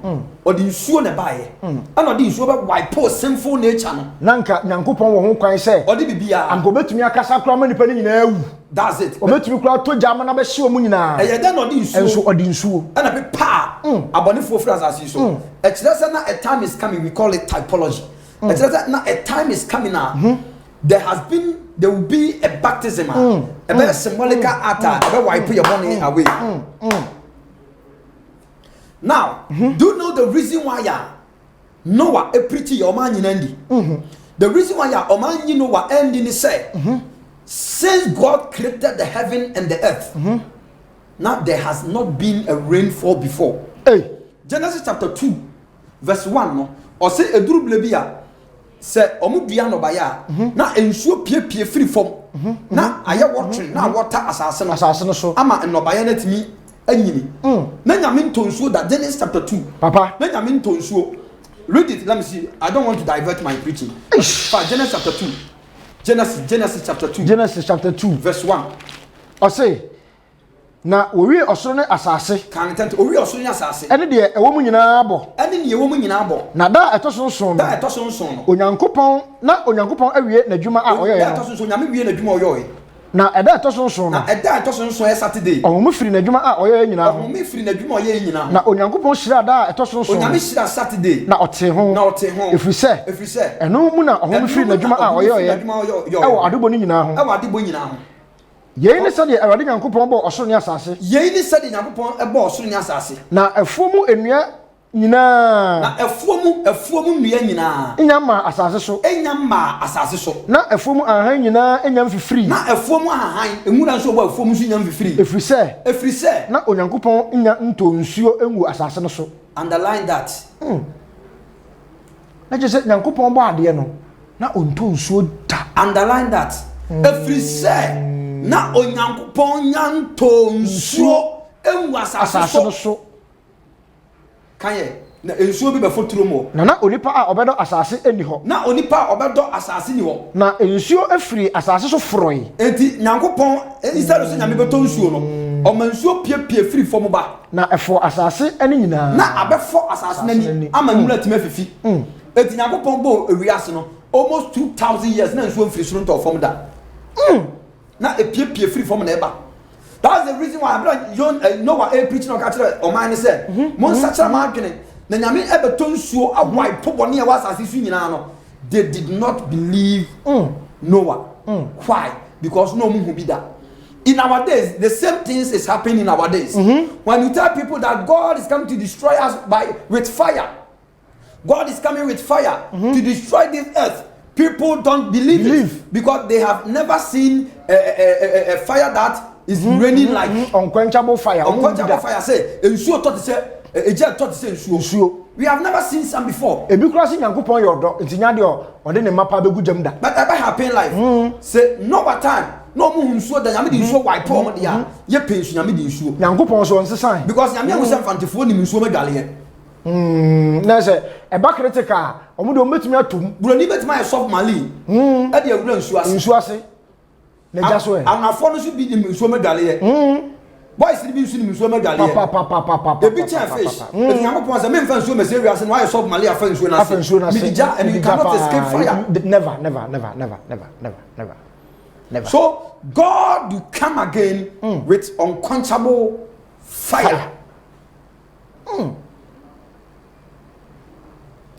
odi nsuo na baaye ana odi nsuo be wipe sinful nature no nanka Nyankopon wo ho kwan se odi bibia anko betumi akasa kra ma nipa ni nyina awu that's it obetumi kra to jama na be hye omu nyina eye den odi nsuo enso odi nsuo ana pe pa abonefo afiri asase so e kire se na a time is coming we call it typology e kire se na a time is coming now there will be a baptism a very symbolic act a very wipe your money away now do you know the reason why Noah preach your man yinandi the reason why man Noah ending is say since God created the heaven and the earth now there has not been a rainfall before Genesis chapter 2 verse 1 no or say eduru blebia se omudua no baya na ensuo piepie free from na aye watering na water asase no so ama no baya na timi anyini na nyame ntonsuo da Genesis chapter 2 papa na nyame ntonsuo read it let me see I don't want to divert my preaching Genesis chapter 2 Genesis chapter 2 verse 1 o say na owie osoro ne asase kan tent owie osoro ne asase ene de ewo mu nyina bo na da etoso nson no onyankopon awie n'adwuma a oyoye da etoso nson nyame wie n'adwuma oyoye na eda etoso nson no eda etoso nson e Saturday omo firi n'adwuma a oyoye nyina ho na onyankopon hyira da etoso nson onyame hyira Saturday na ote ho efiri se eno mu na omo firi n'adwuma a oyoye ewo adebo ni nyina ho yei ne sade awade Nyankopon bo osoro ne asase na afuo mu enua nyina enyama asase so na afuo mu ahan nyina enyam fifiri efiri se na Onyankopon enya ntonsuo engu asase no so underline that na je Nyankopon bo ade no na ontonsuo da underline that efiri se na Onyankopon nyanto nsuo enwu asase no so kaye na ensuo bi be foturo mo na onipa a obedo asase eni ho na onipa a obedo asase ni ho na ensuo afiri asase so froi enti Nyankopon isaro so nyame beto nsuo no o ma nsuo piepie free fom ba na efo asase eni nyina na abefo asase nani ama nwura tima fifi enti Nyankopon bo ewiase no almost 2000 years na nsuo free so nto fom da na epiepie free from na eba That's the reason why I'm like you know what preaching on catcher or mine said. Mon such a marketing. Then I mean ever turn so a white pop on near was as if you know. They did not believe Noah. Why? Because no one will be that. In our days, the same things is happening in our days. When you tell people that God is coming to destroy us with fire, God is coming with fire to destroy this earth, people don't believe it because they have never seen a fire that is raining like unquenchable fire. Unquenchable fire. Say, we have never seen some before. Ebi kura si Nyankopon your do ntinya de o de ne mapa begu jam da. But ever happen life. Say no what time. No mu nsuo da nyame di nsuo wipe o de ya. Ye pe nsuo nyame di nsuo. Nyankopon so nsesan. Because nyame wo sem fantefo ni nsuo medwale ye. Na say eba critical omo de o metumi atom. Buroni betima e soft mali. E de awura nsuo ase. Nsuo ase. Na ja so e. Anafo no so bi di nsuo medwale ye. Boys ni bi nsuo ni nsuo medwale ye. Pa. Ebi chen fish. E Nyankopon say me mfa nsuo me say wi ase no why soft mali afa nsuo na ase. Me ja and you cannot escape fire. Never. So God will come again with unquenchable fire.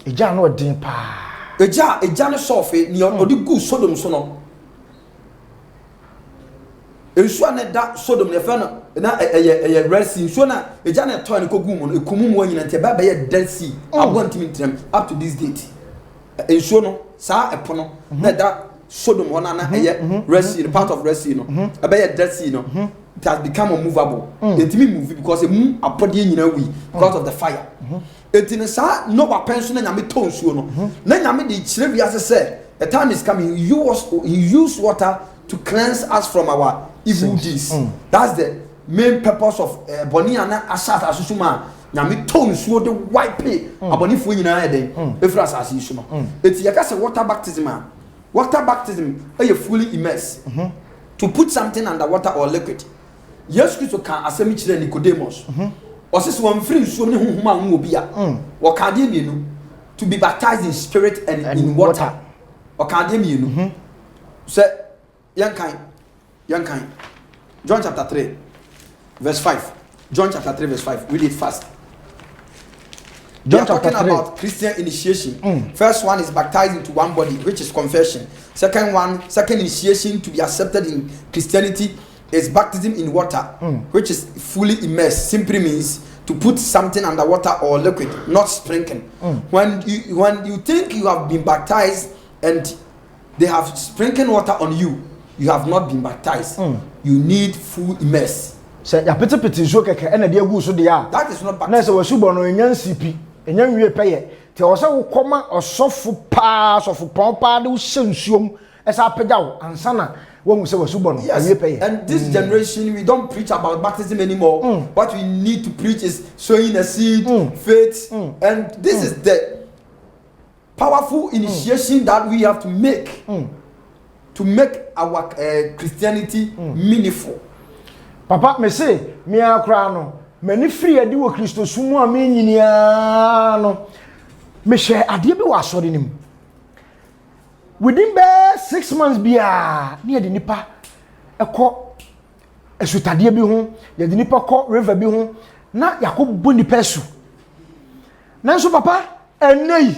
Eja no din pa. Eja no sofe ni odi gu Sodom so no. Ensu na da Sodom ne fa no na eye Red Sea so na eja na to ne kogu mu no ekumu mu anyina nte ba ye Dead Sea abontim ntram up to this date. Ensu no sa epo no na da Sodom one na Red Sea, the part of Red Sea no. About Dead Sea no. It has become unmovable. It mean move because it move apodi nyina wi because of the fire. It in sa no wa pension na nyame ton suo no. Na nyame de kire wi ase say the time is coming he use water to cleanse us from our evil deeds. That's the main purpose of boni ana asat asusuma. Nyame ton suo de wipe abonifo nyina eden. Efra asase isu no. It yaka say water baptism. Water baptism are fully immersed to put something under water or liquid. Yes, Christ can asemi chire Nicodemus. Osis one free so ne honhoma hu obi a. O ka de mienu to be baptized in spirit and in water. O ka de mienu. Say yankan. John chapter 3 verse 5. John chapter 3 verse 5. Read it fast. John talking about Christian initiation. First one is baptized into one body, which is confession. Second initiation to be accepted in Christianity is baptism in water, which is fully immersed. Simply means to put something under water or liquid, not sprinkling. When you think you have been baptized and they have sprinkled water on you, you have not been baptized. You need full immerse. Say ya pete so keke na de agu so de ya. That is not baptism. Na say wasubo no enyan sipi. Enyan wie peye. Te o say wo koma osofo pa de wo hyensuom esa apagya wo ansana wo say wasubo no wie peye. And this generation we don't preach about baptism anymore. What we need to preach is sowing a seed, faith, and this is the powerful initiation that we have to make to make our Christianity meaningful. Papa me say me akra no mani free adi wo Kristo sumu a me nyinia no me hwe ade bi wa sori nim within 6 months bia ne de nipa ekọ esutade bi ho ye de nipa kọ river bi ho na yakobo nipa su nanso papa enei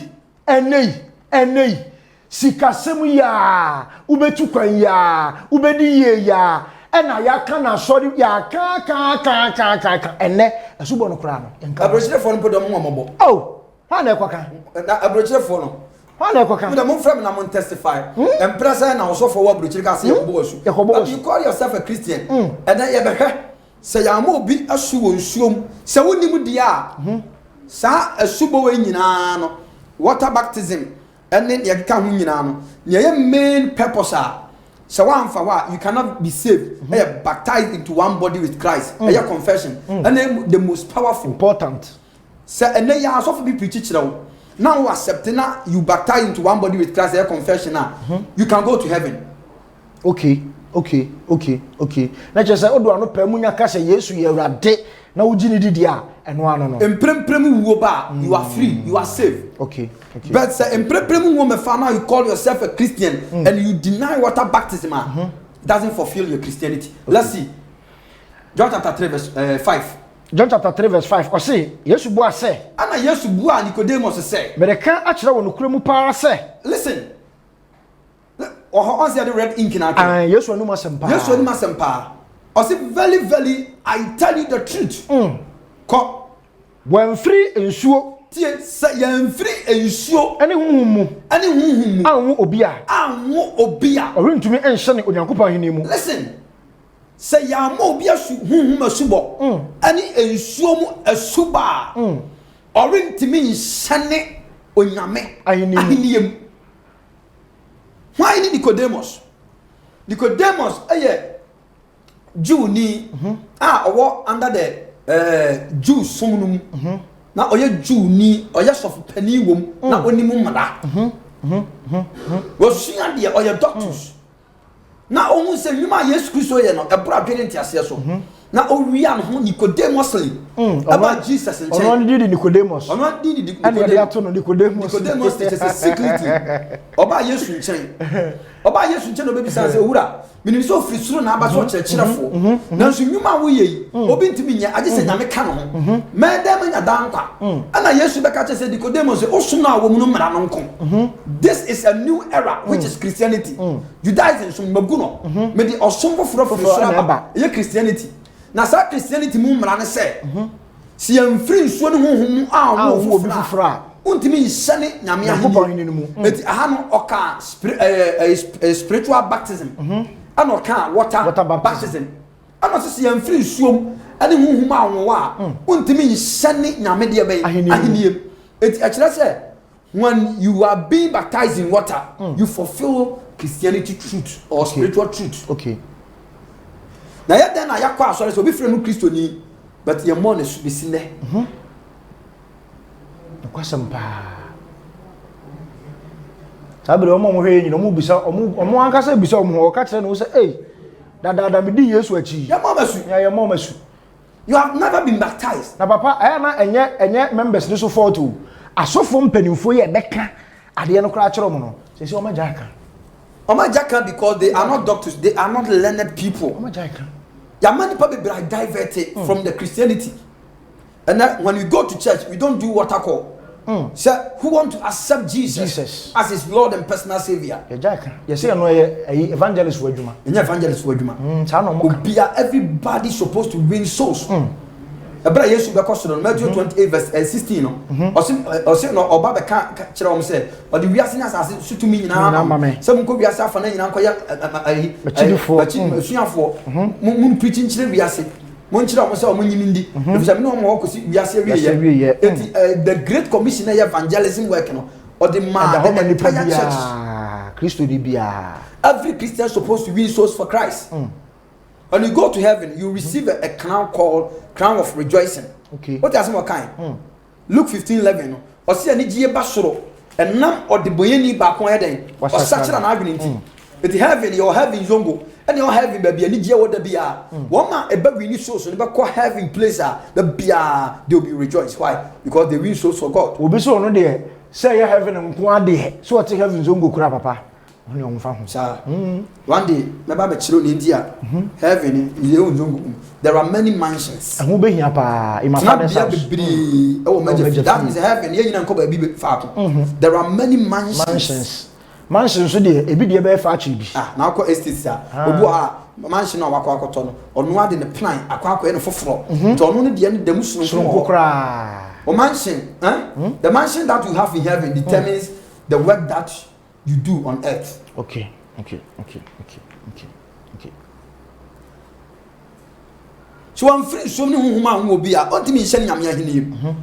sikasem ya ubetu kwan ya ubedi ye ya ena ya kana sorry ya ka ene esubo no kura no abrochire fo no podom momobo oh ha na ekoka na abrochire fo no ha na ekoka me dem frame na mon testify empresa na wo so for abrochire ka se yakobo asu but you call yourself a Christian and then you be hwe se ya ma obi asu wo nsuom se wonim dia sa asubo we nyina no water baptism and then you can hu nyina no ye main purpose so you cannot be saved. Baptized into one body with Christ. Confession. And then the most powerful. Important. So and then you also be preaching now accepting you baptized into one body with Christ. Confession now. You can go to heaven. Okay. Na just say odo ano pa munya ka say Yesu ye Awurade na ugini didia eno ano no. Empremprem wo ba you are free. You are saved. Okay. But say empremprem wo me fa now you call yourself a Christian and you deny water baptism. Doesn't fulfill your Christianity. Let's see. John chapter 3 verse 5. John chapter 3 verse 5. Ɔse Yesu bua sɛ. Ana Yesu bua Nicodemus sɛ. Mereka akyerɛ wɔ nokura mu paa sɛ. Listen. On the red ink na. Yesu anum asɛm paa. Yesu anum asɛm paa. Ɔse very I tell you the truth. Kɔ. Wɔmfiri nsuo. Tie sɛ yɛmfiri nsuo. Ɛne huhum mu. Ɛne huhum mu. Anwo obi a. Anwo obi a. Ɔrentumi ɛnhyɛ ne Onyankopɔn ahenni mu. Listen. Sɛ yɛama obi asu huhum asubɔ. Ɛne nsuo mu asuba. Ɔrentumi nhyɛne Onyame ahenni mu. Why ni Nicodemus? Nicodemus Jew ni owo under the Jew somunum na oye Jew ni oye sof pani wom na onimu mada wo sua de oye doctors na ohun se nwuma Yesu Kristo ye no ebra dwene ntiase so na owia no ho Nicodemus about Jesus and Ono di Nicodemus. Ono di Nicodemus. Nicodemus is a security. Oba Yesu nchen. Oba Yesu nchen obebi sa se owura. Minim so firi suru na aba so kyerɛkyerɛfo. Na nso nwuma wo yi, obi ntimi nya age se nyame ka no ho. Me dem nya dankwa. Ana Yesu beka kyerɛ se Nicodemus o so na wo mu no mra no nko. This is a new era which is Christianity. Judaism so magu no. Me di osom foforo firi suru aba. Ye Christianity. Na sa Christianity mu mra ne se. Si yɛmfiri nsuo no honhom a wo obi foforo untimi nhyɛne nyame ahene mu eti aha no ɔka spiritual baptism ana ɔka water baptism ana so si yɛmfiri nsuo mu ane honhom a wo a untimi nhyɛne nyame de bɛn ahene eti akyerɛ sɛ when you are being baptized in water you fulfill Christianity truth or spiritual truth. Okay. Na yɛ den na yakɔ asɔre so obi frɛ no Kristo ni but your money should be seen there. Kwasam pa. Sabe o mo hwe nyina mo bisa o ankasa bisa o mo ka kire no say eh da me di Yesu achi. Ya mama su. Ya mama su. You have never been baptized. Na papa na enye members ni so fault o. Asofo mpanimfo ye beka ade no kra kire mo no. Say o ma jaka. O ma jaka because they are not doctors, they are not learned people. O ma jaka. Your money probably be diverted from the Christianity. And then when we go to church, we don't do what I call. So who want to accept Jesus as his Lord and personal Savior? You say no evangelist wajuma. Evangelist wajuma. Everybody supposed to win souls. Ebra Yesu be question Matthew 28 verse 16 no. Osi no oba be ka kire o say o de wiase na asase sutumi nyina se mun ko wiase afa na nyina nko ya suafo mun preaching kire wiase mun kire o say o mun nyimi ndi e fi say me no mo ko si wiase wiye the great commission evangelism work no o de man the church Christo di bia every Christian supposed to win souls for Christ. When you go to heaven, you receive a crown called crown of rejoicing. Okay. What is what kind? Luke 15:11. Or see any jie basoro. And nam or the boyeni back on head. Or such an argument. But heaven, your heaven zongo. And your heaven baby any jie what the bia. One man a baby need souls. So never call heaven place the bia they will be rejoiced. Why? Because they win souls for God. Obi so no there. Say your heaven and kwa de. So what heaven zongo kura papa. One day, heaven there are many mansions. That is heaven. There are many mansions. Mansions so dey ebi dey be fa achi bi. Now call estates obu a mansion na wakọ akoto no. Onu ade ne plan akọ no foforo. To onu ne de ne dem sunu kra. O mansion, the mansion that you have in heaven determines the work that you do on earth. Okay. So I'm free so many woman will be ultimately sending a name.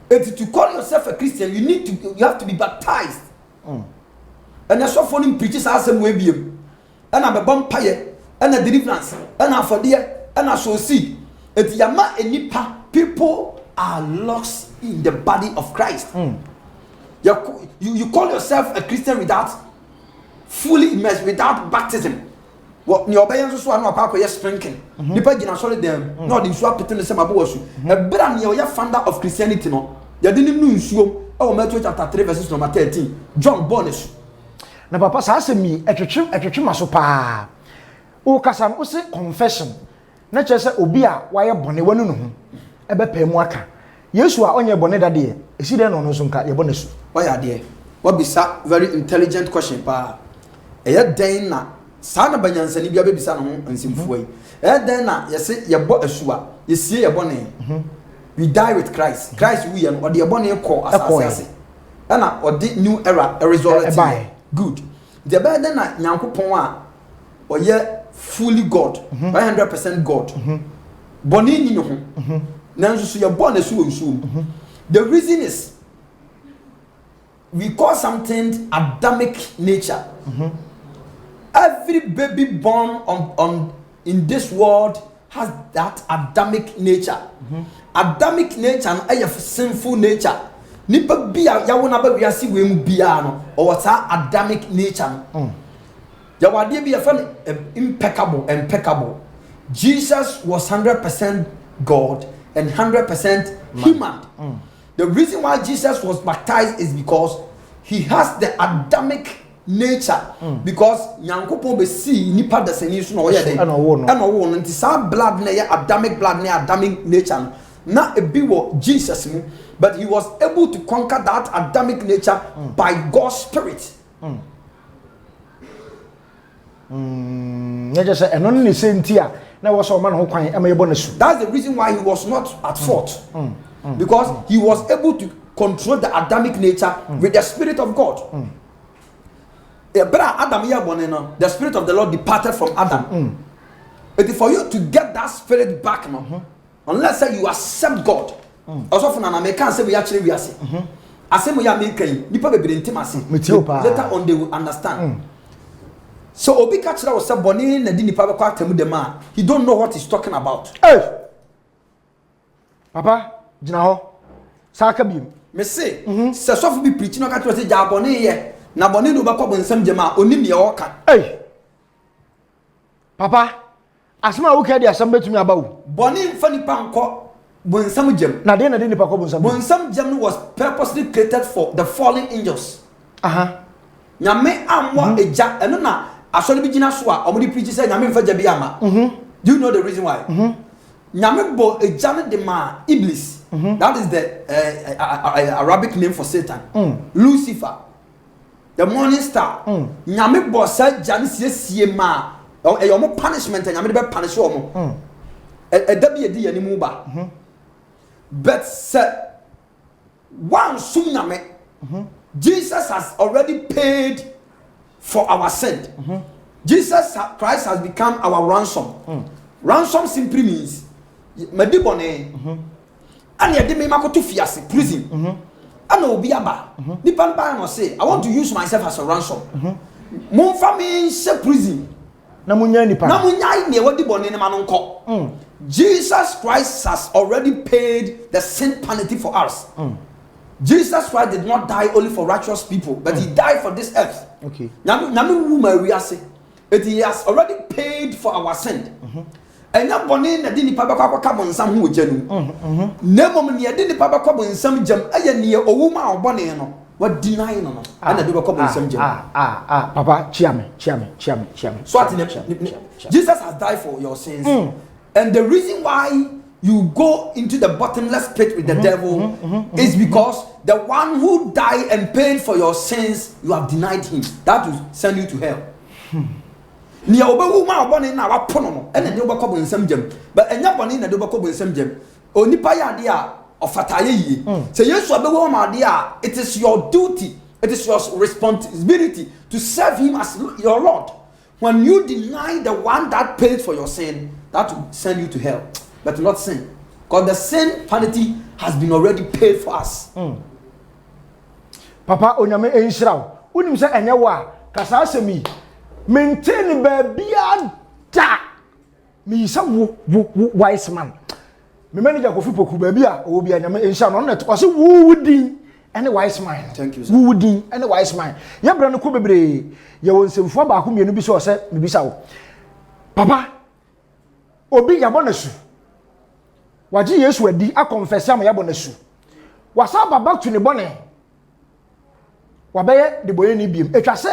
If to call yourself a Christian, you have to be baptized. And that's what following preachers are some way be. And I'm a vampire and a deliverance and a for dear and I shall see. If Yama and Nipa, people are lost in the body of Christ. You call yourself a Christian without fully immersed, without baptism. What your parents so no akwa sprinkling. Nipa gina solid them. No the nsuo apete no se mabo wasu. E bra ne your founder of Christianity no. Ya de nim nsuo. E Matthew chapter 3 verses number 13. John Bonus. Na papa sa asemi etwetwe maso pa. O kasa o se confession. na kyerɛ sɛ obi a wayɛ bɔne wanu no ho ɛbɛpɛ mu aka yesu a ɔnyɛ bɔne dadeɛ esi dɛ no no so nka yɛbɔ n'asu ɔyɛ adeɛ wabisa very intelligent question pa ɛyɛ den na saa na banyansani bia bɛbisa no ho nsimfoɔ yi ɛyɛ den na yɛse yɛbɔ asu a yɛsie yɛbɔ ne we die with Christ wu yɛ no ɔde yɛbɔ ne kɔ asase ase ɛna ɔde new era resurrect good the bɛyɛ den na nyankopɔn a ɔyɛ fully God 100% God bɔne ni ne ho nanso so yɛbɔ n'asu wɔ nsuo mu the reason is we call something Adamic nature. Every baby born on in this world has that Adamic nature. Adamic nature no a sinful nature. Nipa bia ya wona ba wiase we mu bia no or what Adamic nature. Ya wade bia fa impeccable. Jesus was 100% God and 100% human. The reason why Jesus was baptized is because he has the Adamic nature. Because Nyankopon be see nipa deseni so na oye den. And owo no nti sa blood na Adamic blood na Adamic nature. Na ebi wo Jesus mu, but he was able to conquer that Adamic nature by God's spirit. Ya just eno ni se ntia na wo so man ho kwan e ma yebo n'asu. That's the reason why he was not at fault. Because he was able to control the Adamic nature with the Spirit of God. The Spirit of the Lord departed from Adam. But for you to get that spirit back, unless you accept God, also from an American say we actually we are saying, I say we are making people be intimacy. Later on they will understand. So Obi Kachira was said Bonnie na di nipa be kwa temu the man. He don't know what he's talking about. Hey, Papa. Jina ho saka bim me say se sofu bi preach no ka tro say ja bone ye na bone no ba kwa bonsam jema onim ye woka eh papa asema wo ka di asam betumi abawo bone mfa nipa nko bonsam jem na de nipa kwa bonsam jem was purposely created for the fallen angels nyame amwa eja eno na asori bi gina so a omudi preach say nyame mfa jabi ama do you know the reason why nyame bo eja ne de ma iblis. That is the Arabic name for Satan. Lucifer, the morning star. Nyame bo sa jani sie ma. Yomo punishment nyame de be punish omo. Da bi edi yani mu ba. But sir, one sum nyame. Jesus has already paid for our sin. Jesus Christ has become our ransom. Ransom simply means medibone. And yet they may makoto fiase prison. And obi aba. Nipa npa no say I want to use myself as a ransom. Mon family se prison. Na munya nipa. Na munya ne wadi bone ne ma no nko. Jesus Christ has already paid the sin penalty for us. Jesus Christ did not die only for righteous people, but he died for this earth. Okay. Nyame wu ma wiase. But he has already paid for our sin. Enya bone na di nipa bakwa ka bonsam ho ogyanum nemom ne di nipa bakwa bonsam jam aye ne owu ma obone no what deny no ana di bakwa bonsam jam papa chiame so Jesus has died for your sins and the reason why you go into the bottomless pit with the devil is because the one who died and paid for your sins you have denied him. That will send you to hell. Ni obewu ma obone na wapono no ene de obekọ bonsam jam but enya bone na de obekọ bonsam jam onipa ya de a ofataye yi say Yesu abewu ma de a it is your duty, it is your responsibility to serve him as your Lord. When you deny the one that paid for your sin, that will send you to hell, but not sin, because the sin penalty has been already paid for us. Papa onyame enhiraw unim se enye wa kasa asemi maintain babia da me say wo wise man me manager ko fi poku babia o bia nyame enhiraw no net o se wo wudin ene wise man. Thank you sir. Wo wudin ene wise man ye bra no ko bebre ye won semfo ba ko mienu bi so se me bisa wo papa obi yabo na su waji Yesu adi a confess am yabo na su wasa back to ne bone wabeye de boye ni biem etwa se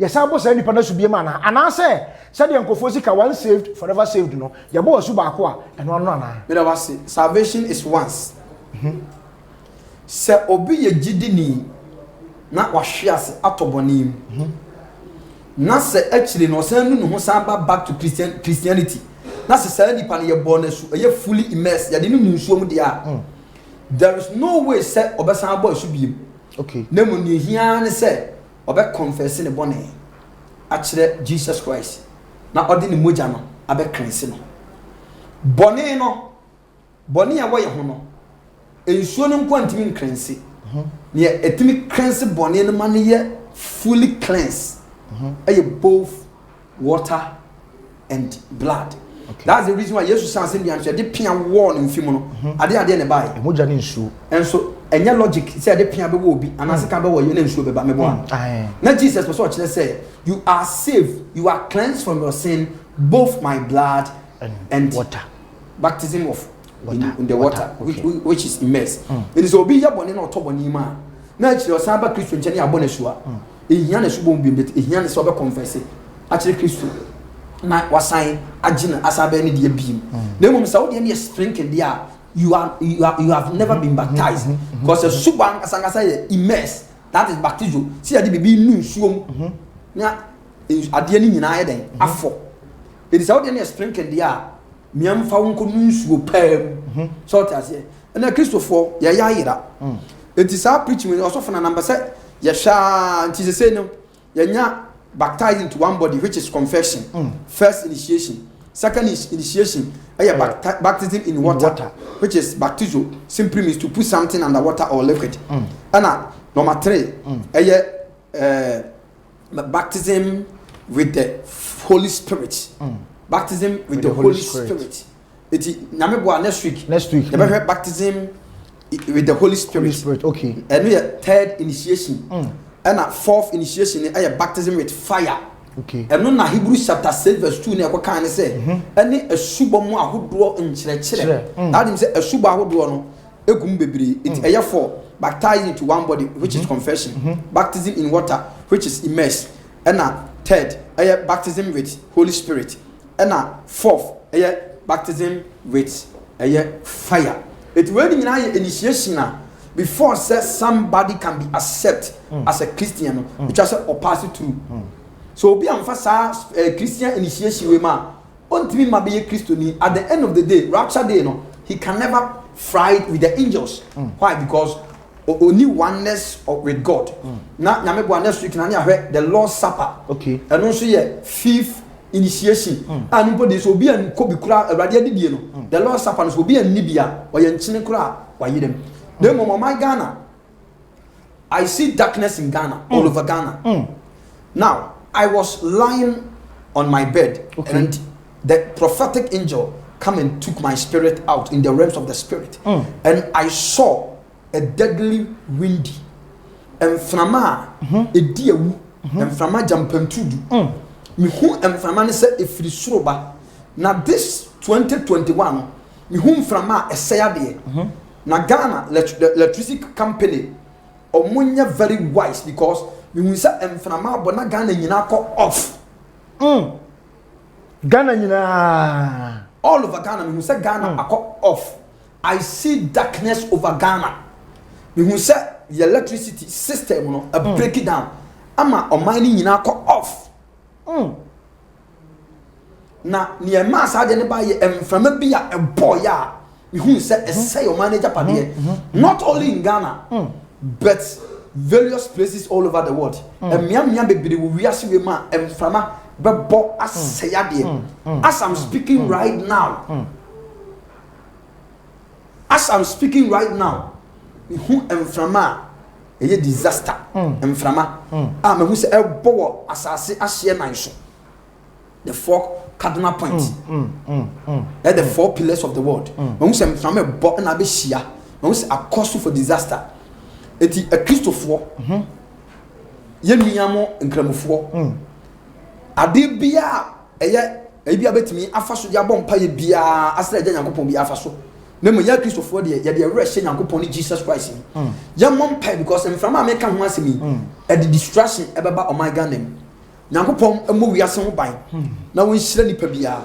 yɛsan bɔ saa nipa no so biem ana anaasɛ sɛdeɛ nkɔfoɔ sika one saved forever saved no yɛbɔ wɔ so baako a ɛno ano ana me da wase salvation is once sɛ obi yɛ gyidini na wahwe ase atɔbɔne mu na sɛ akyire no ɔsan nu ne ho san ba back to Christianity na sɛ saa nipa no yɛbɔ no so ɛyɛ fully immersed yɛde no nu nsuo mu deɛ a there is no way sɛ ɔbɛsan bɔ so biem okay na mu ne hia ne sɛ ɔbɛ confess ne bɔne akyerɛ Jesus Christ na ɔde ne mogya no abɛ cleanse no bɔne no bɔne a wɔyɛ ho no nsuo no nko antimi cleanse ne etimi cleanse bɔne no ma ne yɛ fully cleansed ɛyɛ both water and blood. Okay. That's the reason why Jesus says in the answer they pia war in fimu no ade ne bai emoja ne nsuo enso enya logic say they pia be wo bi anase ka be wo ye na nsuo be ba me bo na Jesus was what say you are saved, you are cleansed from your sin, both my blood and water, baptism of water. In the water, okay. which is immersed. It is obi ya boni na otoboni ma na akire osan ba Kristo nche ne abona sua ehia na subo bi bet ehia ne so be confess akire Kristo na wasan agina asabe ne de biem na mum sa wo de ne sprinkle there you have never been baptized because the suban asangasa ye immersed, that is baptism see ade bibi nu nsuom na ade ne nyina ye den afọ it is how de ne sprinkle there miam fa wonko nu nsuo pam so ta se na Christopher ye ya yira it is our preaching also for na number say ye sha nti se say no ye nya baptized into one body, which is confession. First initiation. Second initiation, baptism in water, which is baptizo. Simply means to put something under water or liquid. And number 3, baptism with the Holy Spirit. Baptism with the Holy Spirit. Next week. Baptism with the Holy Spirit. Okay. And we are third initiation. And fourth initiation is baptism with fire. Okay. And no na Hebrews chapter 6 verse 2 ne akokan ne say any asuba mu ahodo nkyerɛkyerɛ. That means asuba ahodo no egum bebre. It ɛyɛ for baptized into one body, which is confession. Baptism in water, which is immersed. And third baptism with Holy Spirit. And fourth baptism with fire. It really mean initiation before says somebody can be accepted as a Christian, which is or pass it through. So be emphasize Christian initiation we ma untimi ma be Christian at the end of the day, rapture day no, he can never fight with the angels. Why? Because only oneness with God. Na nyame bo next week na the Lord's Supper. Okay. And also fifth initiation. And nobody so be an ko bi kura awade adidie no. The Lord's Supper so be an nibia or ye nchine kura wa yidem. Then my Ghana, I see darkness in Ghana, all over Ghana. Now, I was lying on my bed, and the prophetic angel come and took my spirit out in the realms of the spirit. And I saw a deadly windy. And frama, a dear woo, and frama jampentudu. Me who and frama said if it suroba. Now this 2021, me whom frama a sayade. Na Ghana the electricity company omunya very wise because we will say emframa bona Ghana nyina ko off. Ghana nyina all over Ghana we will say Ghana ako off. I see darkness over Ghana. We will say the electricity system no break it down. Ama omani nyina ko off. Na ne ma sa de ne ba ye emframa bi a eboya. Who said say your manager not only in Ghana but various places all over the world. And miam baby we are seeing ma emframa bebo asayade. As I'm speaking right now. As I'm speaking right now, who emframa a disaster emframa. Me who say ebo asase ahye nanso. The 4 cardinal points. They're the 4 pillars of the world. When we say from a bottom of Shia, when we say a cause for disaster, it is a Christopher. Yemiamo and Cramofo. Adibia, a bit me, Afaso Yabon Pay Bia, as the Yankopon be Afaso. Nemo ya Christopher, ya the arrest Yankopon Jesus Christ. Young mom pay because from American once me at the distraction about my gun name. nyankopɔn emo wiase ho ban na won hyira nipa bia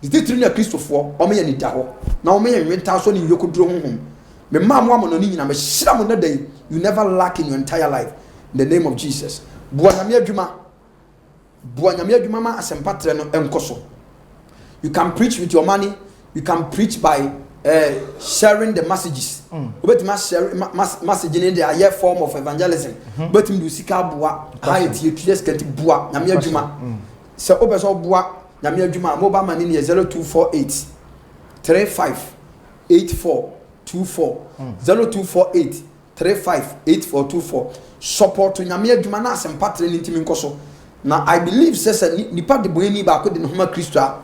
di titiri na kristofo o me ye ni da ho na o me ye nwenta so ni yokoduro honhom me ma mo amono ni nyina me hyira mo na day you never lack in your entire life in the name of Jesus bua nyame adwuma ma asempatre no enkoso. You can preach with your money, you can preach by sharing the messages. But share message in the higher form of evangelism. But in Sika Bua, I TS get Bua, Namia Juma. So Obeso Bua, Namia Juma, mobile money 0248 35 8424 0248 35 8424. Support to Namia Juma Nas and Patrin Intiminkoso. Now I believe says nipa de boyeni ba ko de no homa Kristo a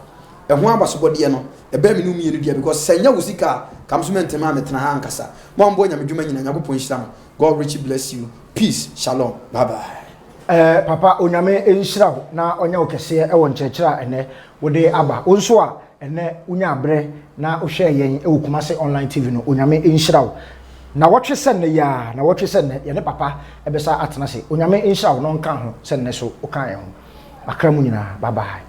ho abasobode no e ba me no mienu dia because senya wusika kamsumente ma metena ha ankasa mo mbo nyamedwuma nyina nyagopon hira. God richly bless you. Peace. Shalom. Bye bye. Papa onyame enhira ho na onya okese e won kyerkyera ene wo de aba onso a ene unya abre na ohwe yen e Kumase online TV no onyame enhira ho na watwe sen ne ya na watwe sen ne ye ne papa e be sa atena se onyame enhira ho no nka ho sen ne so o kan ye ho akra mu nyina. Bye bye.